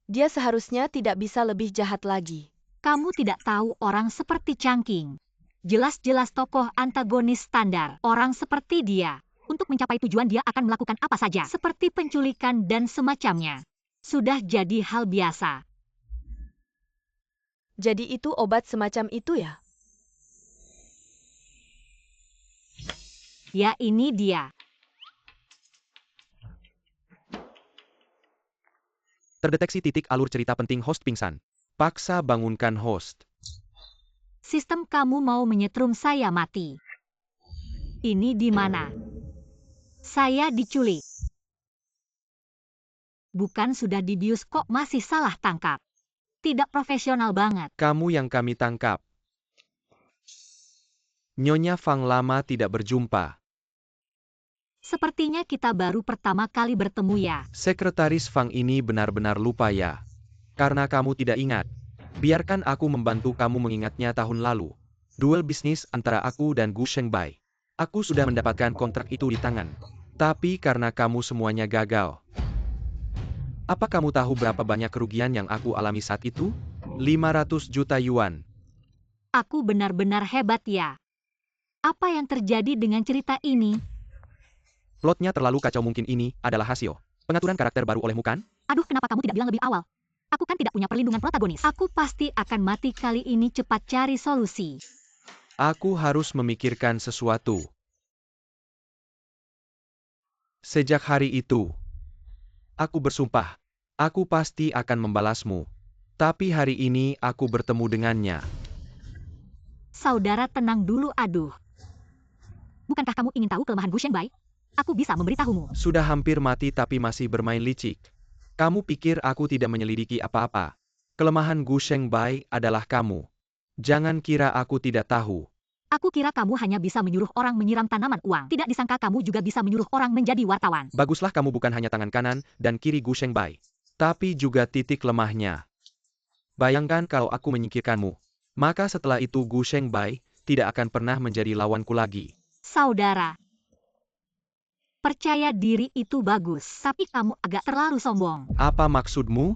Dia seharusnya tidak bisa lebih jahat lagi. Kamu tidak tahu orang seperti Changking. Jelas-jelas tokoh antagonis standar. Orang seperti dia Untuk mencapai tujuan dia akan melakukan apa saja, seperti penculikan dan semacamnya. Sudah jadi hal biasa. Jadi itu obat semacam itu ya? Ya, ini dia. Terdeteksi titik alur cerita penting host pingsan. Paksa bangunkan host. Sistem kamu mau menyetrum saya mati. Ini di mana? Saya diculik. Bukan sudah dibius kok masih salah tangkap. Tidak profesional banget. Kamu yang kami tangkap. Nyonya Fang lama tidak berjumpa. Sepertinya kita baru pertama kali bertemu ya. Sekretaris Fang ini benar-benar lupa ya. Karena kamu tidak ingat. Biarkan aku membantu kamu mengingatnya tahun lalu. Duel bisnis antara aku dan Gu Shengbai. Aku sudah mendapatkan kontrak itu di tangan. Tapi karena kamu semuanya gagal. Apa kamu tahu berapa banyak kerugian yang aku alami saat itu? 500 juta yuan. Aku benar-benar hebat ya. Apa yang terjadi dengan cerita ini? Plotnya terlalu kacau, mungkin ini adalah hasil pengaturan karakter baru olehmu kan? Aduh, kenapa kamu tidak bilang lebih awal? Aku kan tidak punya perlindungan protagonis. Aku pasti akan mati kali ini, cepat cari solusi. Aku harus memikirkan sesuatu. Sejak hari itu, aku bersumpah, aku pasti akan membalasmu. Tapi hari ini aku bertemu dengannya. Saudara tenang dulu, aduh. Bukankah kamu ingin tahu kelemahan Gu Shengbai? Aku bisa memberitahumu. Sudah hampir mati tapi masih bermain licik. Kamu pikir aku tidak menyelidiki apa-apa? Kelemahan Gu Shengbai adalah kamu. Jangan kira aku tidak tahu. Aku kira kamu hanya bisa menyuruh orang menyiram tanaman uang. Tidak disangka kamu juga bisa menyuruh orang menjadi wartawan. Baguslah, kamu bukan hanya tangan kanan dan kiri Gu Shengbai, tapi juga titik lemahnya. Bayangkan kalau aku menyingkirkanmu. Maka setelah itu Gu Shengbai tidak akan pernah menjadi lawanku lagi. Saudara, percaya diri itu bagus, tapi kamu agak terlalu sombong. Apa maksudmu?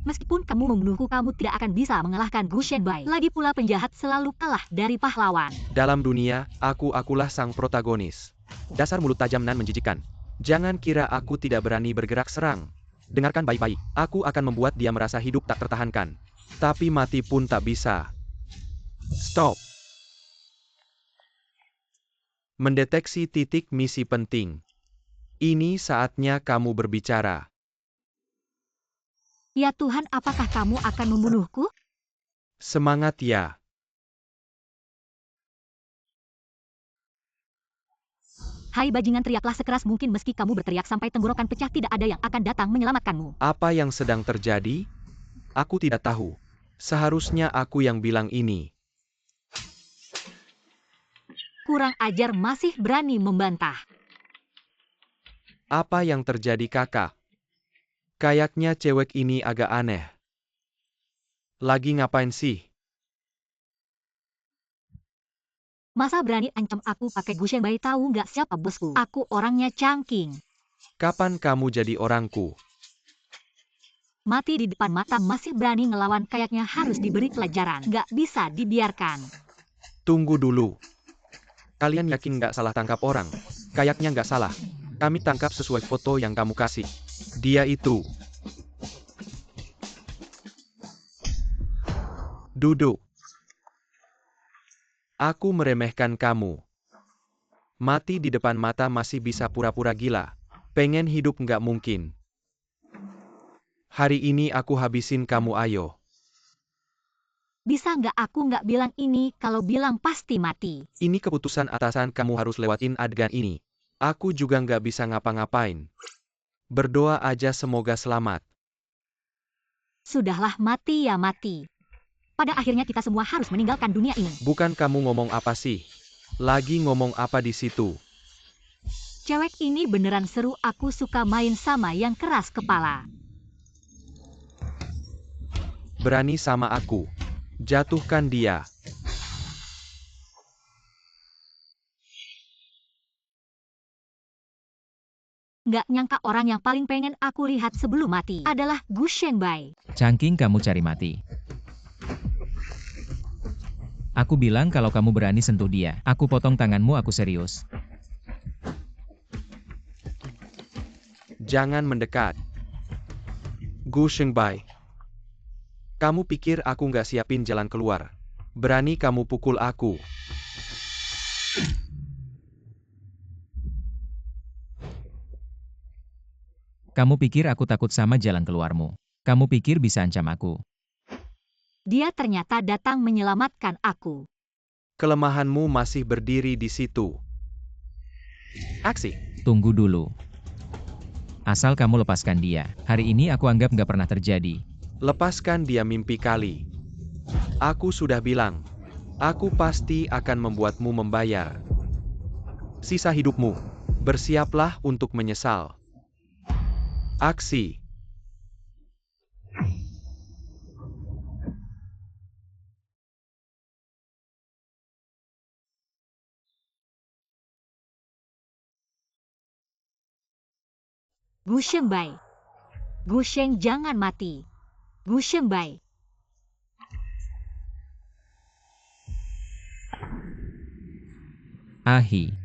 Meskipun kamu membunuhku, kamu tidak akan bisa mengalahkan Gu Shengbai. Lagi pula penjahat selalu kalah dari pahlawan. Dalam dunia, akulah sang protagonis. Dasar mulut tajam nan menjijikan. Jangan kira aku tidak berani bergerak serang. Dengarkan baik-baik, aku akan membuat dia merasa hidup tak tertahankan. Tapi mati pun tak bisa. Stop. Mendeteksi titik misi penting. Ini saatnya kamu berbicara. Ya Tuhan, apakah kamu akan membunuhku? Semangat ya. Hai bajingan, teriaklah sekeras mungkin. Meski kamu berteriak sampai tenggorokan pecah, tidak ada yang akan datang menyelamatkanmu. Apa yang sedang terjadi? Aku tidak tahu. Seharusnya aku yang bilang ini. Kurang ajar, masih berani membantah. Apa yang terjadi, kakak? Kayaknya cewek ini agak aneh. Lagi ngapain sih? Masa berani ancam aku pakai Gu Shengbai? Tahu nggak siapa bosku? Aku orangnya cangking. Kapan kamu jadi orangku? Mati di depan mata masih berani ngelawan, kayaknya harus diberi pelajaran. Nggak bisa dibiarkan. Tunggu dulu. Kalian yakin nggak salah tangkap orang? Kayaknya nggak salah. Kami tangkap sesuai foto yang kamu kasih. Dia itu. Duduk. Aku meremehkan kamu. Mati di depan mata masih bisa pura-pura gila. Pengen hidup nggak mungkin. Hari ini aku habisin kamu, ayo. Bisa nggak aku nggak bilang ini, kalau bilang pasti mati. Ini keputusan atasan, kamu harus lewatin adegan ini. Aku juga nggak bisa ngapa-ngapain. Berdoa aja semoga selamat. Sudahlah, mati ya mati. Pada akhirnya kita semua harus meninggalkan dunia ini. Bukan kamu ngomong apa sih? Lagi ngomong apa di situ? Cewek ini beneran seru, aku suka main sama yang keras kepala. Berani sama aku. Jatuhkan dia. Nggak nyangka orang yang paling pengen aku lihat sebelum mati adalah Gu Shengbai. Cangking, kamu cari mati. Aku bilang kalau kamu berani sentuh dia, aku potong tanganmu, aku serius. Jangan mendekat. Gu Shengbai. Kamu pikir aku nggak siapin jalan keluar? Berani kamu pukul aku? Kamu pikir aku takut sama jalan keluarmu? Kamu pikir bisa ancam aku? Dia ternyata datang menyelamatkan aku. Kelemahanmu masih berdiri di situ. Aksi. Tunggu dulu. Asal kamu lepaskan dia. Hari ini aku anggap nggak pernah terjadi. Lepaskan dia mimpi kali. Aku sudah bilang. Aku pasti akan membuatmu membayar. Sisa hidupmu. Bersiaplah untuk menyesal. Aksi. Gu Shengbai. Gu Sheng jangan mati. Gu Shengbai. Ahi.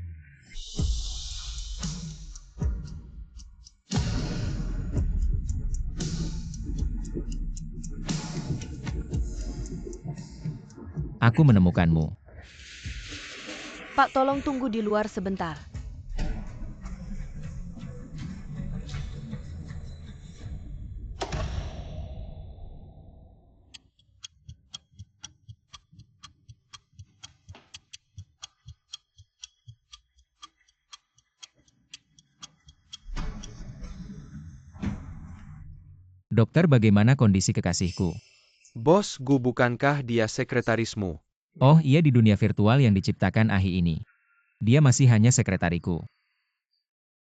Aku menemukanmu. Pak, tolong tunggu di luar sebentar. Dokter, bagaimana kondisi kekasihku? Bos Gu, bukankah dia sekretarismu? Oh iya, di dunia virtual yang diciptakan Ahi ini. Dia masih hanya sekretariku.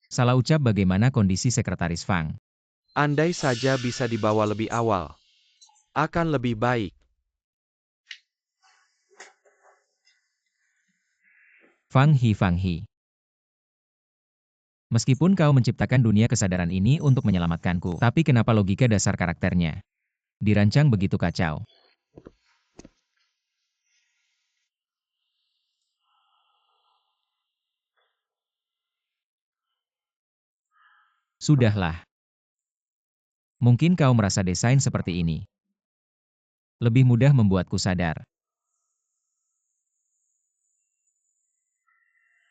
Salah ucap, bagaimana kondisi sekretaris Fang? Andai saja bisa dibawa lebih awal. Akan lebih baik. Fang He. Meskipun kau menciptakan dunia kesadaran ini untuk menyelamatkanku, tapi kenapa logika dasar karakternya dirancang begitu kacau? Sudahlah. Mungkin kau merasa desain seperti ini lebih mudah membuatku sadar.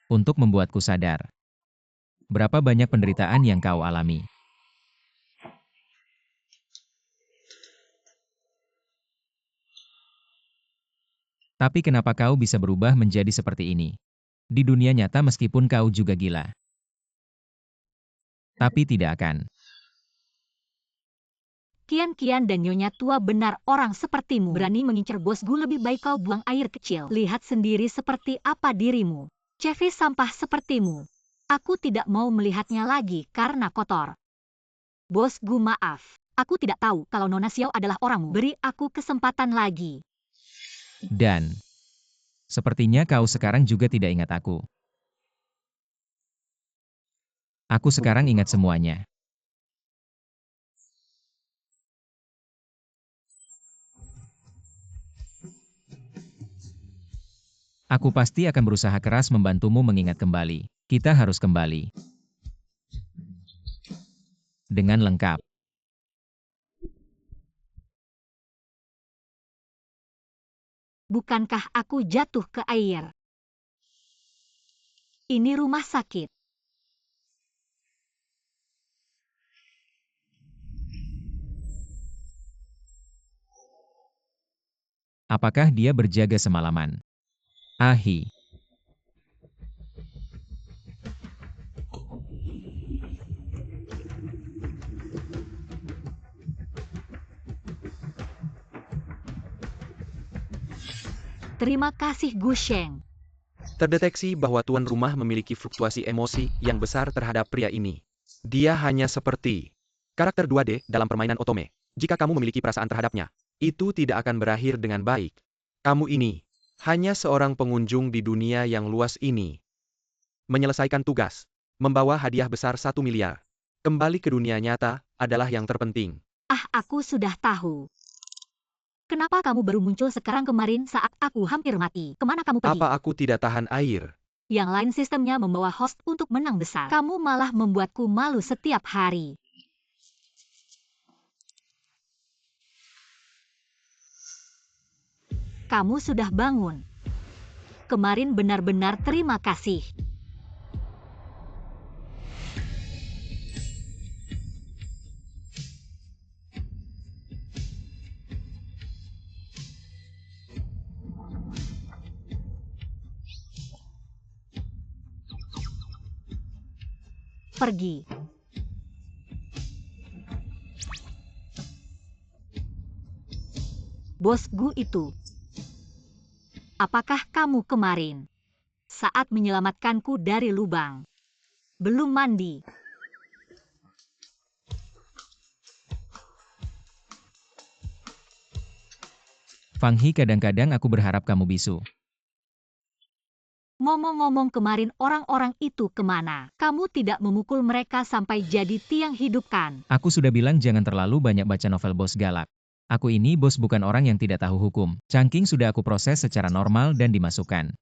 Untuk membuatku sadar. Berapa banyak penderitaan yang kau alami. Tapi kenapa kau bisa berubah menjadi seperti ini? Di dunia nyata meskipun kau juga gila. Tapi tidak akan. Kian dan Nyonya tua benar orang sepertimu. Berani mengincar bos Gu, lebih baik kau buang air kecil. Lihat sendiri seperti apa dirimu. CV sampah sepertimu. Aku tidak mau melihatnya lagi karena kotor. Bos Gu, maaf. Aku tidak tahu kalau Nona Xiao adalah orangmu. Beri aku kesempatan lagi. Dan sepertinya kau sekarang juga tidak ingat aku. Aku sekarang ingat semuanya. Aku pasti akan berusaha keras membantumu mengingat kembali. Kita harus kembali. Dengan lengkap. Bukankah aku jatuh ke air? Ini rumah sakit. Apakah dia berjaga semalaman? Ahi. Terima kasih Gu Sheng. Terdeteksi bahwa tuan rumah memiliki fluktuasi emosi yang besar terhadap pria ini. Dia hanya seperti karakter 2D dalam permainan otome. Jika kamu memiliki perasaan terhadapnya, itu tidak akan berakhir dengan baik. Kamu ini hanya seorang pengunjung di dunia yang luas ini. Menyelesaikan tugas, membawa hadiah besar 1 miliar. Kembali ke dunia nyata adalah yang terpenting. Ah, aku sudah tahu. Kenapa kamu baru muncul sekarang? Kemarin saat aku hampir mati? Kemana kamu pergi? Apa aku tidak tahan air? Yang lain sistemnya membawa host untuk menang besar. Kamu malah membuatku malu setiap hari. Kamu sudah bangun. Kemarin benar-benar terima kasih. Pergi. Bos Gu itu. Apakah kamu kemarin saat menyelamatkanku dari lubang belum mandi? Fang He, kadang-kadang aku berharap kamu bisu. Ngomong-ngomong, kemarin orang-orang itu kemana? Kamu tidak memukul mereka sampai jadi tiang hidup kan? Aku sudah bilang jangan terlalu banyak baca novel bos galak. Aku ini bos bukan orang yang tidak tahu hukum. Cangking sudah aku proses secara normal dan dimasukkan.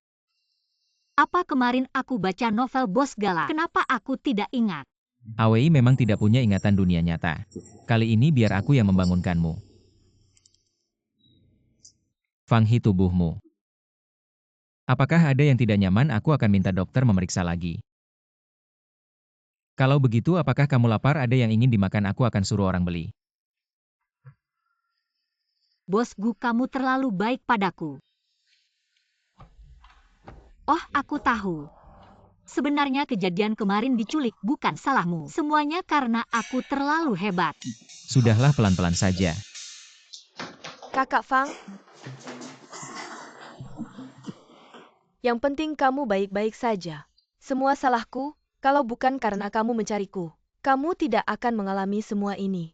Apa kemarin aku baca novel bos galak? Kenapa aku tidak ingat? Awei memang tidak punya ingatan dunia nyata. Kali ini biar aku yang membangunkanmu. Fang He, tubuhmu. Apakah ada yang tidak nyaman? Aku akan minta dokter memeriksa lagi. Kalau begitu, apakah kamu lapar? Ada yang ingin dimakan? Aku akan suruh orang beli. Bos Gu, kamu terlalu baik padaku. Oh, aku tahu. Sebenarnya kejadian kemarin diculik bukan salahmu. Semuanya karena aku terlalu hebat. Sudahlah, pelan-pelan saja. Kakak Fang, yang penting kamu baik-baik saja. Semua salahku, kalau bukan karena kamu mencariku. Kamu tidak akan mengalami semua ini.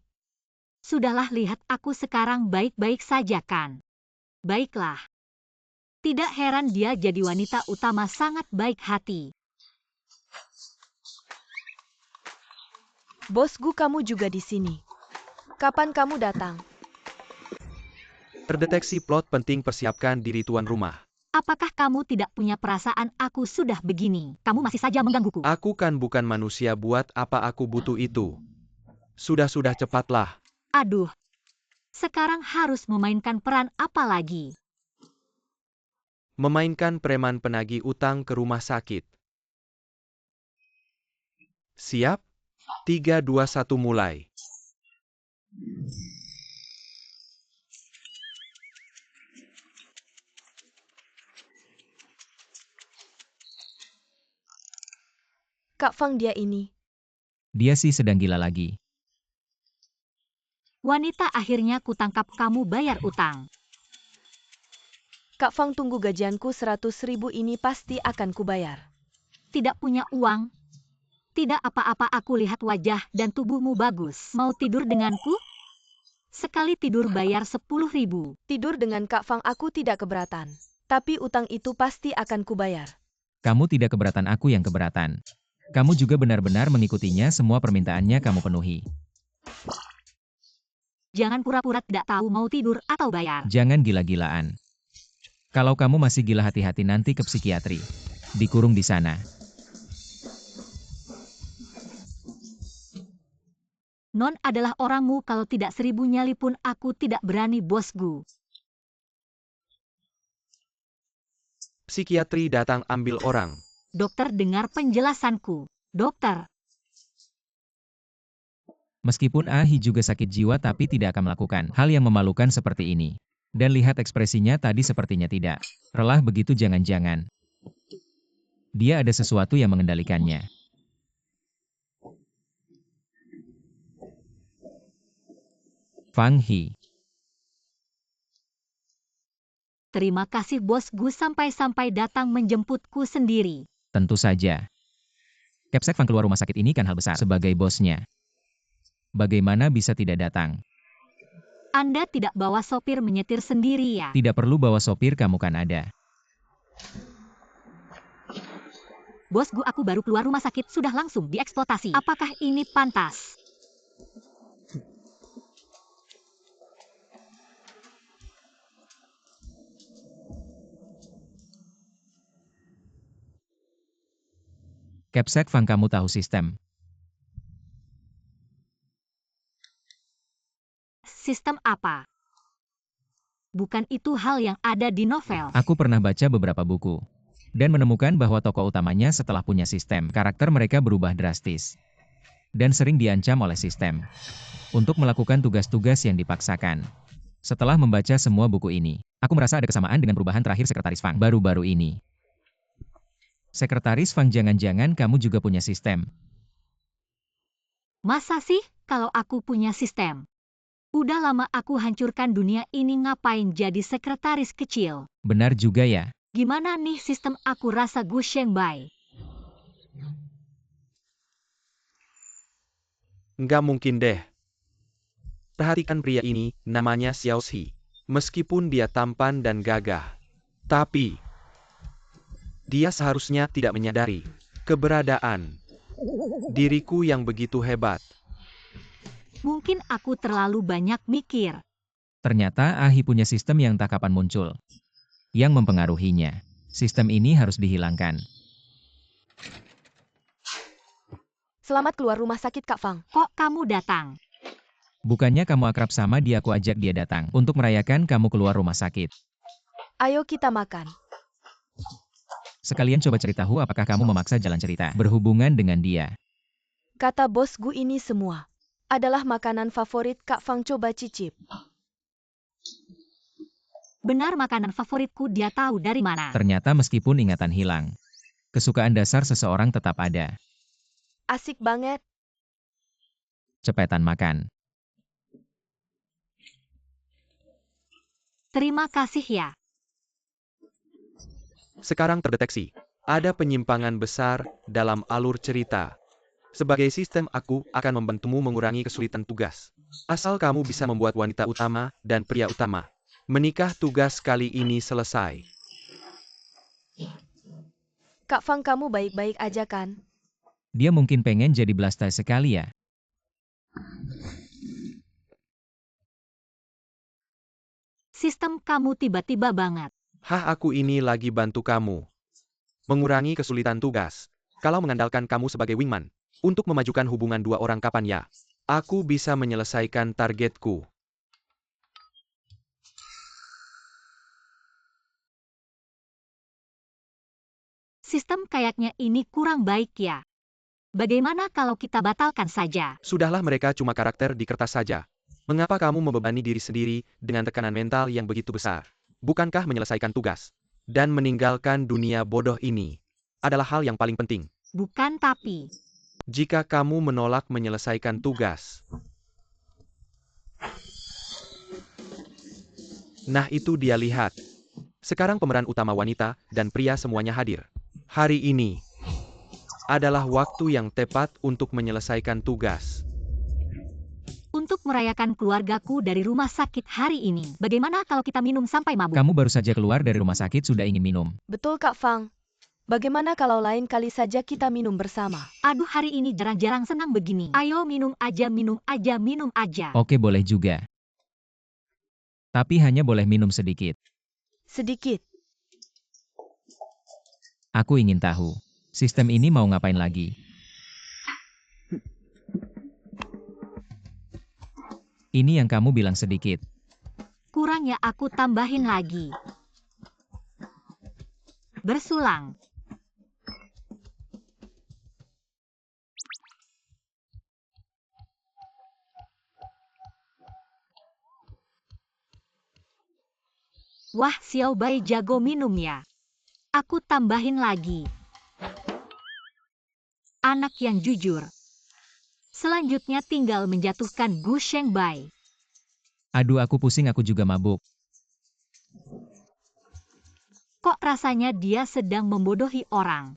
Sudahlah, lihat aku sekarang baik-baik saja kan? Baiklah. Tidak heran dia jadi wanita utama sangat baik hati. Bos Gu, kamu juga di sini. Kapan kamu datang? Terdeteksi plot penting, persiapkan diri tuan rumah. Apakah kamu tidak punya perasaan aku sudah begini? Kamu masih saja menggangguku. Aku kan bukan manusia, buat apa aku butuh itu? Sudah cepatlah. Aduh. Sekarang harus memainkan peran apa lagi? Memainkan preman penagih utang ke rumah sakit. Siap? 3, 2, 1 mulai. Kak Fang, dia ini. Dia sih sedang gila lagi. Wanita, akhirnya kutangkap kamu bayar utang. Kak Fang, tunggu, gajianku 100.000 ini pasti akan kubayar. Tidak punya uang? Tidak apa-apa, aku lihat wajah dan tubuhmu bagus. Mau tidur denganku? Sekali tidur bayar 10.000. Tidur dengan Kak Fang aku tidak keberatan. Tapi utang itu pasti akan kubayar. Kamu tidak keberatan, aku yang keberatan. Kamu juga benar-benar mengikutinya, semua permintaannya kamu penuhi. Jangan pura-pura tidak tahu mau tidur atau bayar. Jangan gila-gilaan. Kalau kamu masih gila, hati-hati nanti ke psikiatri. Dikurung di sana. Non adalah orangmu, kalau tidak 1000 nyali pun aku tidak berani, Bos Gu. Psikiatri datang ambil orang. Dokter, dengar penjelasanku. Dokter. Meskipun Ahi juga sakit jiwa tapi tidak akan melakukan hal yang memalukan seperti ini. Dan lihat ekspresinya tadi, sepertinya tidak lelah begitu. Jangan-jangan dia ada sesuatu yang mengendalikannya. Fang He. Terima kasih Bos Gu, sampai-sampai datang menjemputku sendiri. Tentu saja. Capsek Fang keluar rumah sakit ini kan hal besar sebagai bosnya. Bagaimana bisa tidak datang? Anda tidak bawa sopir menyetir sendiri ya? Tidak perlu bawa sopir, kamu kan ada. Bos Gu, aku baru keluar rumah sakit sudah langsung dieksploitasi. Apakah ini pantas? Capsek Fang, kamu tahu sistem. Sistem apa? Bukan itu hal yang ada di novel. Aku pernah baca beberapa buku. Dan menemukan bahwa tokoh utamanya setelah punya sistem, karakter mereka berubah drastis. Dan sering diancam oleh sistem. Untuk melakukan tugas-tugas yang dipaksakan. Setelah membaca semua buku ini, aku merasa ada kesamaan dengan perubahan terakhir Sekretaris Fang baru-baru ini. Sekretaris Fang, jangan-jangan kamu juga punya sistem. Masa sih kalau aku punya sistem? Udah lama aku hancurkan dunia ini, ngapain jadi sekretaris kecil? Benar juga ya. Gimana nih sistem aku, rasa Gu Shengbai? Nggak mungkin deh. Perhatikan pria ini, namanya Xiao Xi. Meskipun dia tampan dan gagah, tapi dia seharusnya tidak menyadari keberadaan diriku yang begitu hebat. Mungkin aku terlalu banyak mikir. Ternyata Ahi punya sistem yang tak kapan muncul. Yang mempengaruhinya. Sistem ini harus dihilangkan. Selamat keluar rumah sakit, Kak Fang. Kok kamu datang? Bukannya kamu akrab sama dia, aku ajak dia datang untuk merayakan kamu keluar rumah sakit. Ayo kita makan. Sekalian coba ceritahu apakah kamu memaksa jalan cerita berhubungan dengan dia. Kata bos Gu, ini semua adalah makanan favorit Kak Fang, coba cicip. Benar, makanan favoritku. Dia tahu dari mana? Ternyata meskipun ingatan hilang, kesukaan dasar seseorang tetap ada. Asik banget. Cepetan makan. Terima kasih ya. Sekarang terdeteksi, ada penyimpangan besar dalam alur cerita. Sebagai sistem, aku akan membantumu mengurangi kesulitan tugas. Asal kamu bisa membuat wanita utama dan pria utama menikah, tugas kali ini selesai. Kak Fang, kamu baik-baik aja kan? Dia mungkin pengen jadi Blastoise sekali ya. Sistem kamu tiba-tiba banget. Hah, aku ini lagi bantu kamu mengurangi kesulitan tugas. Kalau mengandalkan kamu sebagai wingman untuk memajukan hubungan dua orang, kapan ya aku bisa menyelesaikan targetku? Sistem kayaknya ini kurang baik ya. Bagaimana kalau kita batalkan saja? Sudahlah, mereka cuma karakter di kertas saja. Mengapa kamu membebani diri sendiri dengan tekanan mental yang begitu besar? Bukankah menyelesaikan tugas dan meninggalkan dunia bodoh ini adalah hal yang paling penting? Bukan, tapi Jika kamu menolak menyelesaikan tugas, nah itu dia, lihat. Sekarang pemeran utama wanita dan pria semuanya hadir. Hari ini adalah waktu yang tepat untuk menyelesaikan tugas. untuk merayakan keluargaku dari rumah sakit hari ini. Bagaimana kalau kita minum sampai mabuk? Kamu baru saja keluar dari rumah sakit sudah ingin minum. Betul, Kak Fang. Bagaimana kalau lain kali saja kita minum bersama? Aduh, hari ini jarang-jarang senang begini. Ayo minum aja, minum aja, minum aja. Oke, boleh juga. Tapi hanya boleh minum sedikit. Sedikit. Aku ingin tahu, sistem ini mau ngapain lagi? Ini yang kamu bilang sedikit. Kurang ya, aku tambahin lagi. Bersulang. Wah, Xiao Bai jago minum ya. Aku tambahin lagi. Anak yang jujur. Selanjutnya tinggal menjatuhkan Gu Shengbai. Aduh, aku pusing, aku juga mabuk. Kok rasanya dia sedang membodohi orang?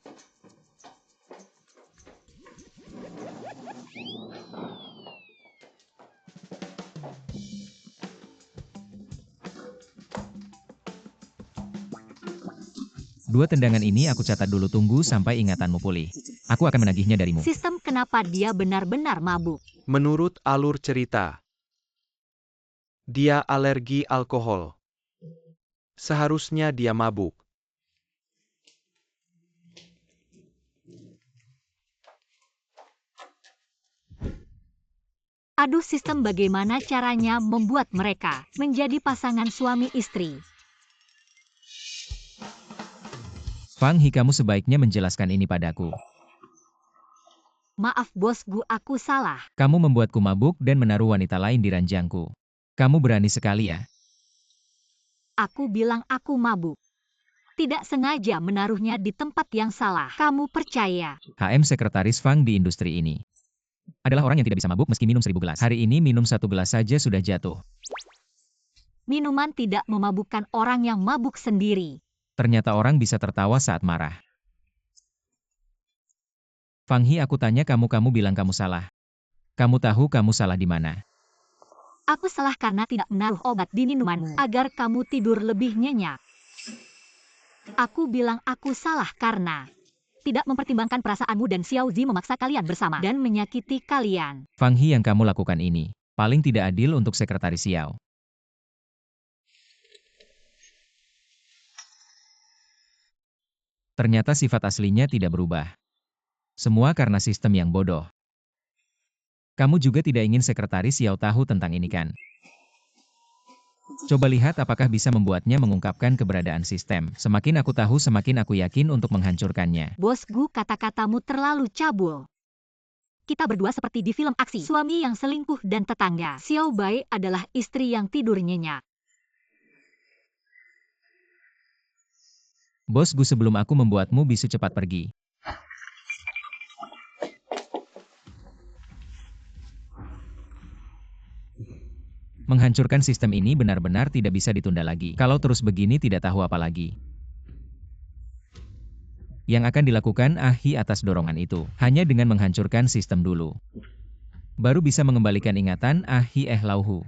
Dua tendangan ini aku catat dulu, tunggu sampai ingatanmu pulih. Aku akan menagihnya darimu. Sistem, kenapa dia benar-benar mabuk? Menurut alur cerita, dia alergi alkohol. Seharusnya dia mabuk. Aduh, sistem bagaimana caranya membuat mereka menjadi pasangan suami istri. Fang He, kamu sebaiknya menjelaskan ini padaku. Maaf bos Gu, aku salah. Kamu membuatku mabuk dan menaruh wanita lain di ranjangku. Kamu berani sekali ya? Aku bilang aku mabuk. Tidak sengaja menaruhnya di tempat yang salah. Kamu percaya? HM sekretaris Fang di industri ini adalah orang yang tidak bisa mabuk meski minum 1000 gelas. Hari ini minum 1 gelas saja sudah jatuh. Minuman tidak memabukkan orang yang mabuk sendiri. Ternyata orang bisa tertawa saat marah. Fang He, aku tanya kamu bilang kamu salah. Kamu tahu kamu salah di mana? Aku salah karena tidak menaruh obat di minumanmu agar kamu tidur lebih nyenyak. Aku bilang aku salah karena tidak mempertimbangkan perasaanmu dan Xiao Zi memaksa kalian bersama dan menyakiti kalian. Fang He, yang kamu lakukan ini paling tidak adil untuk sekretaris Xiao. Ternyata sifat aslinya tidak berubah. Semua karena sistem yang bodoh. Kamu juga tidak ingin sekretaris Xiao tahu tentang ini kan? Coba lihat apakah bisa membuatnya mengungkapkan keberadaan sistem. Semakin aku tahu, semakin aku yakin untuk menghancurkannya. Bos Gu, kata-katamu terlalu cabul. Kita berdua seperti di film aksi. Suami yang selingkuh dan tetangga. Xiao Bai adalah istri yang tidur nyenyak. Bos Gu, sebelum aku membuatmu bisu, cepat pergi. Menghancurkan sistem ini benar-benar tidak bisa ditunda lagi. Kalau terus begini tidak tahu apa lagi yang akan dilakukan Ah He atas dorongan itu. Hanya dengan menghancurkan sistem dulu, baru bisa mengembalikan ingatan Ah He. Lau Hu,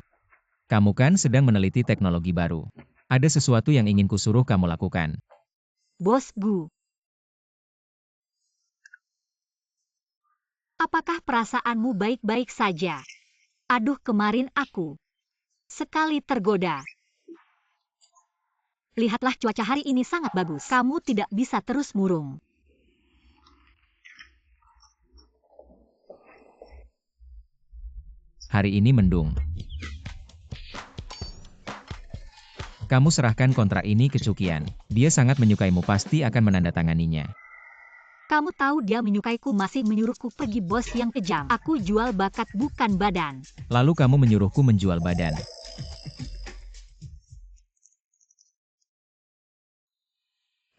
kamu kan sedang meneliti teknologi baru. Ada sesuatu yang ingin kusuruh kamu lakukan. Bos Gu, apakah perasaanmu baik-baik saja? Aduh, kemarin aku sekali tergoda. Lihatlah, cuaca hari ini sangat bagus. Kamu tidak bisa terus murung. Hari ini mendung. Kamu serahkan kontrak ini ke Cukian. Dia sangat menyukaimu, pasti akan menandatanganinya. Kamu tahu dia menyukaiku, masih menyuruhku pergi. Bos yang kejam. Aku jual bakat bukan badan. Lalu kamu menyuruhku menjual badan.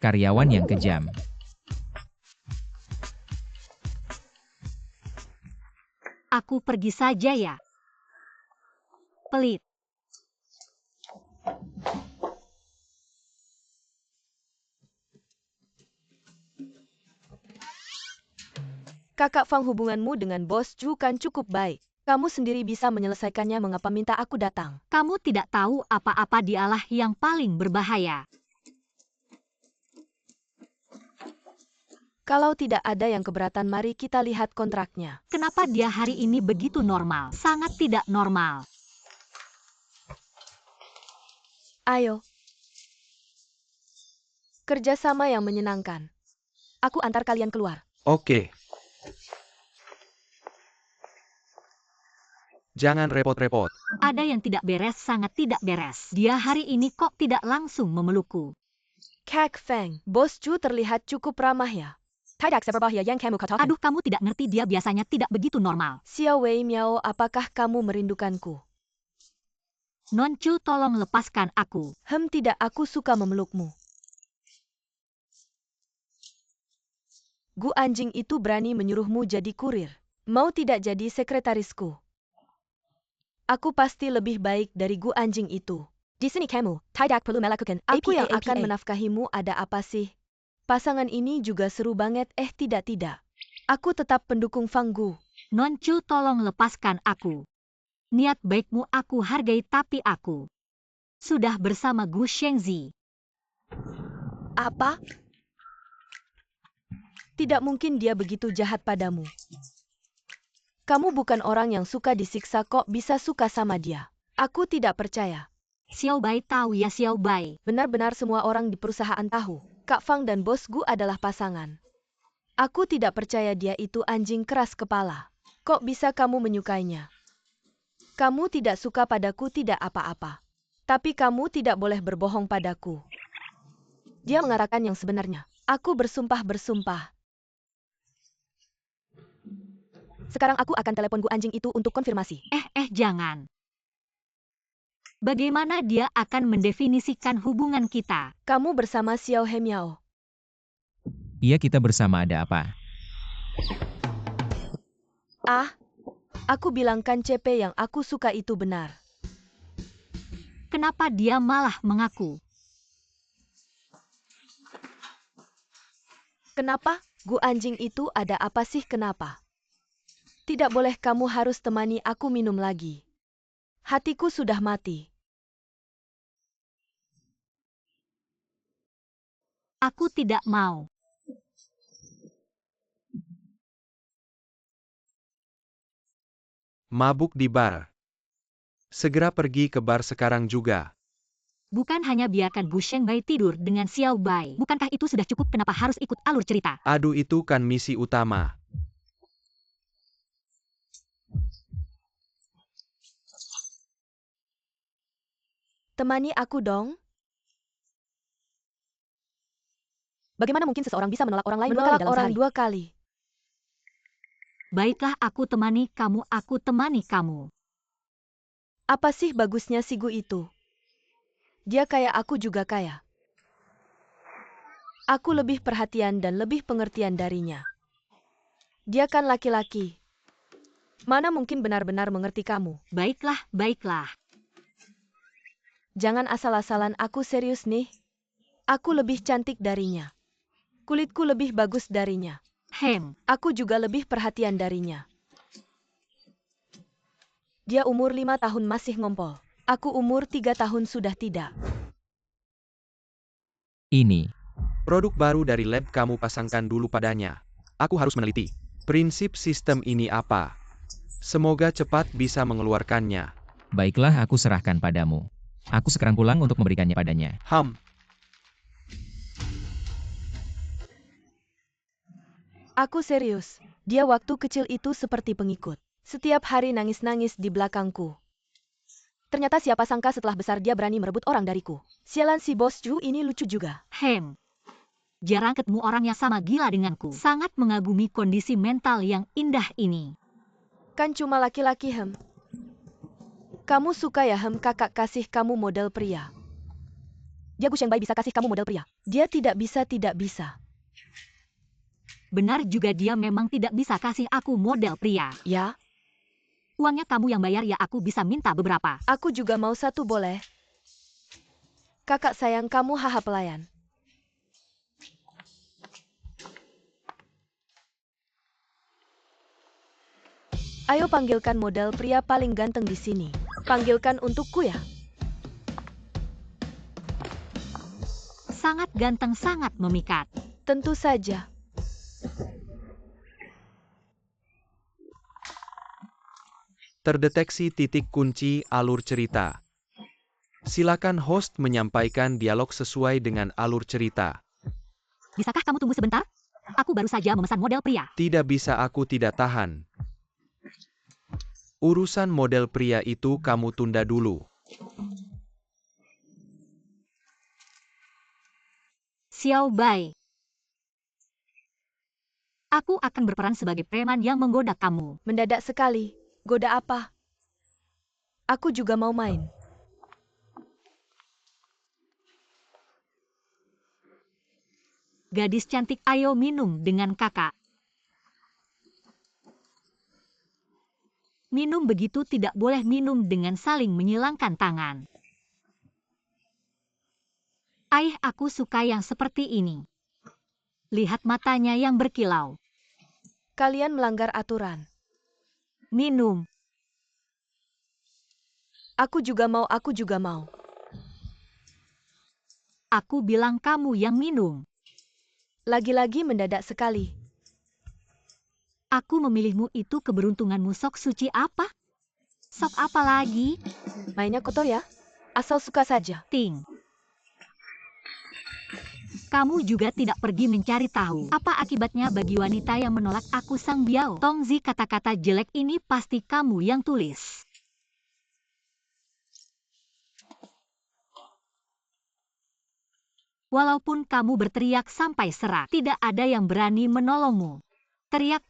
Karyawan yang kejam. Aku pergi saja ya. Pelit. Kakak Fang, hubunganmu dengan Bos Ju kan cukup baik. Kamu sendiri bisa menyelesaikannya, mengapa minta aku datang? Kamu tidak tahu apa-apa, dialah yang paling berbahaya. Kalau tidak ada yang keberatan, mari kita lihat kontraknya. Kenapa dia hari ini begitu normal? Sangat tidak normal. Ayo. Kerjasama yang menyenangkan. Aku antar kalian keluar. Oke. Jangan repot-repot. Ada yang tidak beres, sangat tidak beres. Dia hari ini kok tidak langsung memelukku. Kak Feng, Bos Ju terlihat cukup ramah ya. Tidak seberbahaya yang kamu katakan. Aduh, kamu tidak ngerti, dia biasanya tidak begitu normal. Xiao Wei Miao, apakah kamu merindukanku? Noncu, tolong lepaskan aku. Tidak, aku suka memelukmu. Gu anjing itu berani menyuruhmu jadi kurir. Mau tidak jadi sekretarisku? Aku pasti lebih baik dari Gu anjing itu. Di sini kamu tidak perlu melakukan apa. Aku yang akan menafkahimu. Ada apa sih? Pasangan ini juga seru banget. Tidak. Aku tetap pendukung Fang Gu. Noncu, tolong lepaskan aku. Niat baikmu aku hargai, tapi aku sudah bersama Gu Shengzi. Apa? Tidak mungkin dia begitu jahat padamu. Kamu bukan orang yang suka disiksa, kok bisa suka sama dia? Aku tidak percaya. Xiao Bai tahu ya, Xiao Bai. Benar-benar semua orang di perusahaan tahu. Kak Fang dan Bos Gu adalah pasangan. Aku tidak percaya dia itu anjing keras kepala. Kok bisa kamu menyukainya? Kamu tidak suka padaku tidak apa-apa. Tapi kamu tidak boleh berbohong padaku. Dia mengarahkan yang sebenarnya. Aku bersumpah-bersumpah. Sekarang aku akan telepon Gu Anjing itu untuk konfirmasi. Jangan. Bagaimana dia akan mendefinisikan hubungan kita? Kamu bersama Xiao Hemiao. Iya, kita bersama, ada apa? Aku bilangkan CP yang aku suka itu benar. Kenapa dia malah mengaku? Kenapa? Gu Anjing itu ada apa sih kenapa? Tidak boleh, kamu harus temani aku minum lagi. Hatiku sudah mati. Aku tidak mau. Mabuk di bar. Segera pergi ke bar sekarang juga. Bukan hanya biarkan Bu Shengbai tidur dengan Xiao Bai. Bukankah itu sudah cukup? Kenapa harus ikut alur cerita? Aduh, itu kan misi utama. Temani aku dong. Bagaimana mungkin seseorang bisa menolak orang lain dua kali? Baiklah, aku temani kamu, aku temani kamu. Apa sih bagusnya si Gu itu? Dia kaya, aku juga kaya. Aku lebih perhatian dan lebih pengertian darinya. Dia kan laki-laki. Mana mungkin benar-benar mengerti kamu? Baiklah, baiklah. Jangan asal-asalan, aku serius nih. Aku lebih cantik darinya. Kulitku lebih bagus darinya. Aku juga lebih perhatian darinya. Dia umur 5 tahun masih ngompol. Aku umur 3 tahun sudah tidak. Ini. Produk baru dari lab kamu pasangkan dulu padanya. Aku harus meneliti. Prinsip sistem ini apa? Semoga cepat bisa mengeluarkannya. Baiklah, aku serahkan padamu. Aku sekarang pulang untuk memberikannya padanya. Aku serius. Dia waktu kecil itu seperti pengikut. Setiap hari nangis-nangis di belakangku. Ternyata siapa sangka setelah besar dia berani merebut orang dariku. Sialan, si bos Ju ini lucu juga. Jarang ketemu orang yang sama gila denganku. Sangat mengagumi kondisi mental yang indah ini. Kan cuma laki-laki, Kamu suka ya, kakak kasih kamu model pria. Dia Gu Shengbai bisa kasih kamu model pria. Dia tidak bisa. Benar juga, dia memang tidak bisa kasih aku model pria. Ya? Uangnya kamu yang bayar ya, aku bisa minta beberapa. Aku juga mau satu, boleh? Kakak sayang, kamu haha pelayan. Ayo panggilkan model pria paling ganteng di sini. Panggilkan untukku ya. Sangat ganteng, sangat memikat. Tentu saja. Terdeteksi titik kunci alur cerita. Silakan host menyampaikan dialog sesuai dengan alur cerita. Bisakah kamu tunggu sebentar? Aku baru saja memesan model pria. Tidak bisa, aku tidak tahan. Urusan model pria itu kamu tunda dulu. Xiao Bai. Aku akan berperan sebagai preman yang menggoda kamu. Mendadak sekali. Goda apa? Aku juga mau main. Gadis cantik, ayo minum dengan kakak. Minum begitu, tidak boleh minum dengan saling menyilangkan tangan. Aku suka yang seperti ini. Lihat matanya yang berkilau. Kalian melanggar aturan. Minum. Aku juga mau. Aku bilang kamu yang minum. Lagi-lagi mendadak sekali. Aku memilihmu, itu keberuntunganmu. Sok suci apa? Sok apa lagi? Mainnya kotor ya? Asal suka saja. Ting. Kamu juga tidak pergi mencari tahu. Apa akibatnya bagi wanita yang menolak aku, Sang Biao? Tongzi, kata-kata jelek ini pasti kamu yang tulis. Walaupun kamu berteriak sampai serak, tidak ada yang berani menolongmu. Teriak.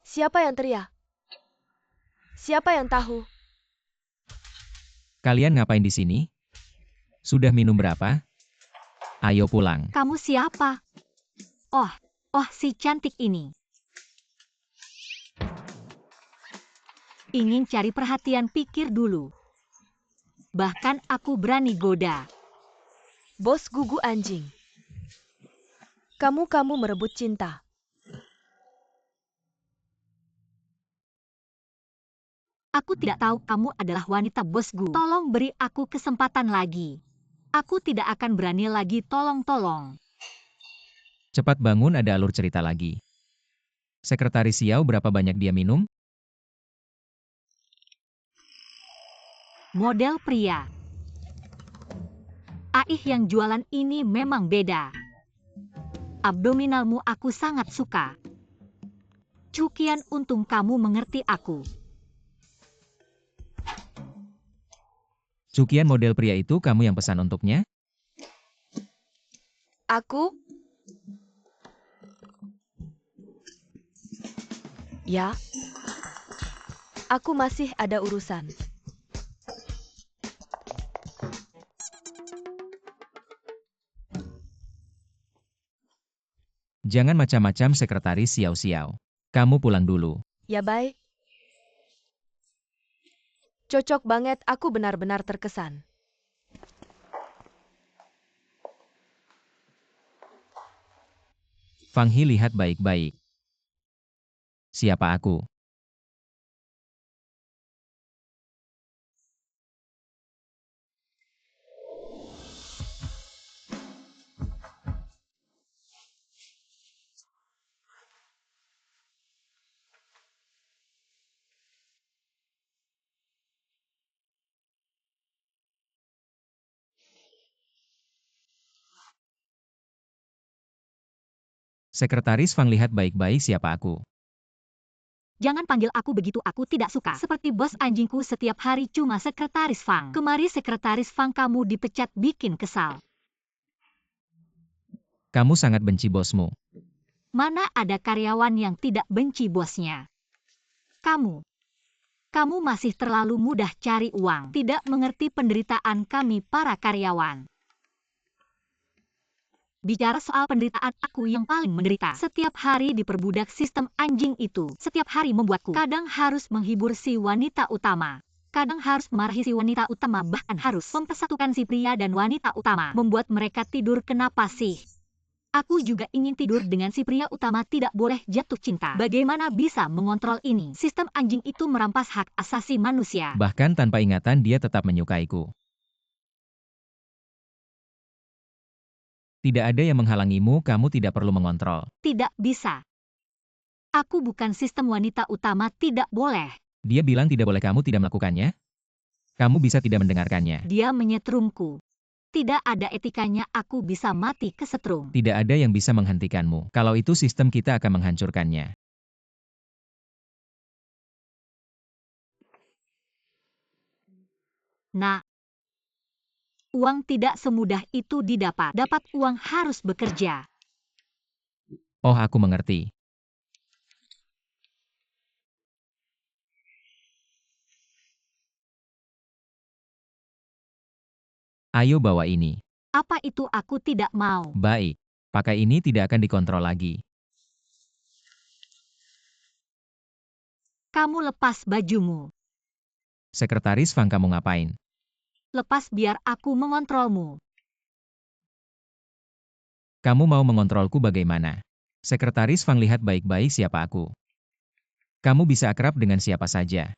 Siapa yang teriak? Siapa yang tahu? Kalian ngapain di sini? Sudah minum berapa? Ayo pulang. Kamu siapa? Oh, si cantik ini. Ingin cari perhatian, pikir dulu. Bahkan aku berani goda. Bos Gugu anjing. Kamu merebut cinta. Aku tidak tahu kamu adalah wanita bosku. Tolong beri aku kesempatan lagi. Aku tidak akan berani lagi, tolong. Cepat bangun, ada alur cerita lagi. Sekretaris Xiao berapa banyak dia minum? Model pria. Aih yang jualan ini memang beda. Abdominalmu aku sangat suka. Cukian, untung kamu mengerti aku. Cukian model pria itu kamu yang pesan untuknya? Aku? Ya. Aku masih ada urusan. Jangan macam-macam, Sekretaris Xiao. Kamu pulang dulu. Ya baik. Cocok banget, aku benar-benar terkesan. Fang He lihat baik-baik. Siapa aku? Sekretaris Fang lihat baik-baik siapa aku. Jangan panggil aku begitu, aku tidak suka. Seperti bos anjingku setiap hari cuma Sekretaris Fang. Kemari Sekretaris Fang, kamu dipecat, bikin kesal. Kamu sangat benci bosmu. Mana ada karyawan yang tidak benci bosnya? Kamu masih terlalu mudah cari uang. Tidak mengerti penderitaan kami para karyawan. Bicara soal penderitaan, aku yang paling menderita. Setiap hari diperbudak sistem anjing itu. Setiap hari membuatku. Kadang harus menghibur si wanita utama. Kadang harus memarahi si wanita utama. Bahkan harus mempersatukan si pria dan wanita utama. Membuat mereka tidur. Kenapa sih? Aku juga ingin tidur dengan si pria utama. Tidak boleh jatuh cinta. Bagaimana bisa mengontrol ini? Sistem anjing itu merampas hak asasi manusia. Bahkan tanpa ingatan dia tetap menyukaiku. Tidak ada yang menghalangimu, kamu tidak perlu mengontrol. Tidak bisa. Aku bukan sistem wanita utama, tidak boleh. Dia bilang tidak boleh, kamu tidak melakukannya? Kamu bisa tidak mendengarkannya. Dia menyetrumku. Tidak ada etikanya, aku bisa mati kesetrum. Tidak ada yang bisa menghentikanmu. Kalau itu sistem, kita akan menghancurkannya. Nah, uang tidak semudah itu didapat. Dapat uang harus bekerja. Oh, aku mengerti. Ayo bawa ini. Apa itu? Aku tidak mau. Baik. Pakai ini, tidak akan dikontrol lagi. Kamu lepas bajumu. Sekretaris Fang, kamu ngapain? Lepas biar aku mengontrolmu. Kamu mau mengontrolku bagaimana? Sekretaris Fang lihat baik-baik siapa aku. Kamu bisa akrab dengan siapa saja.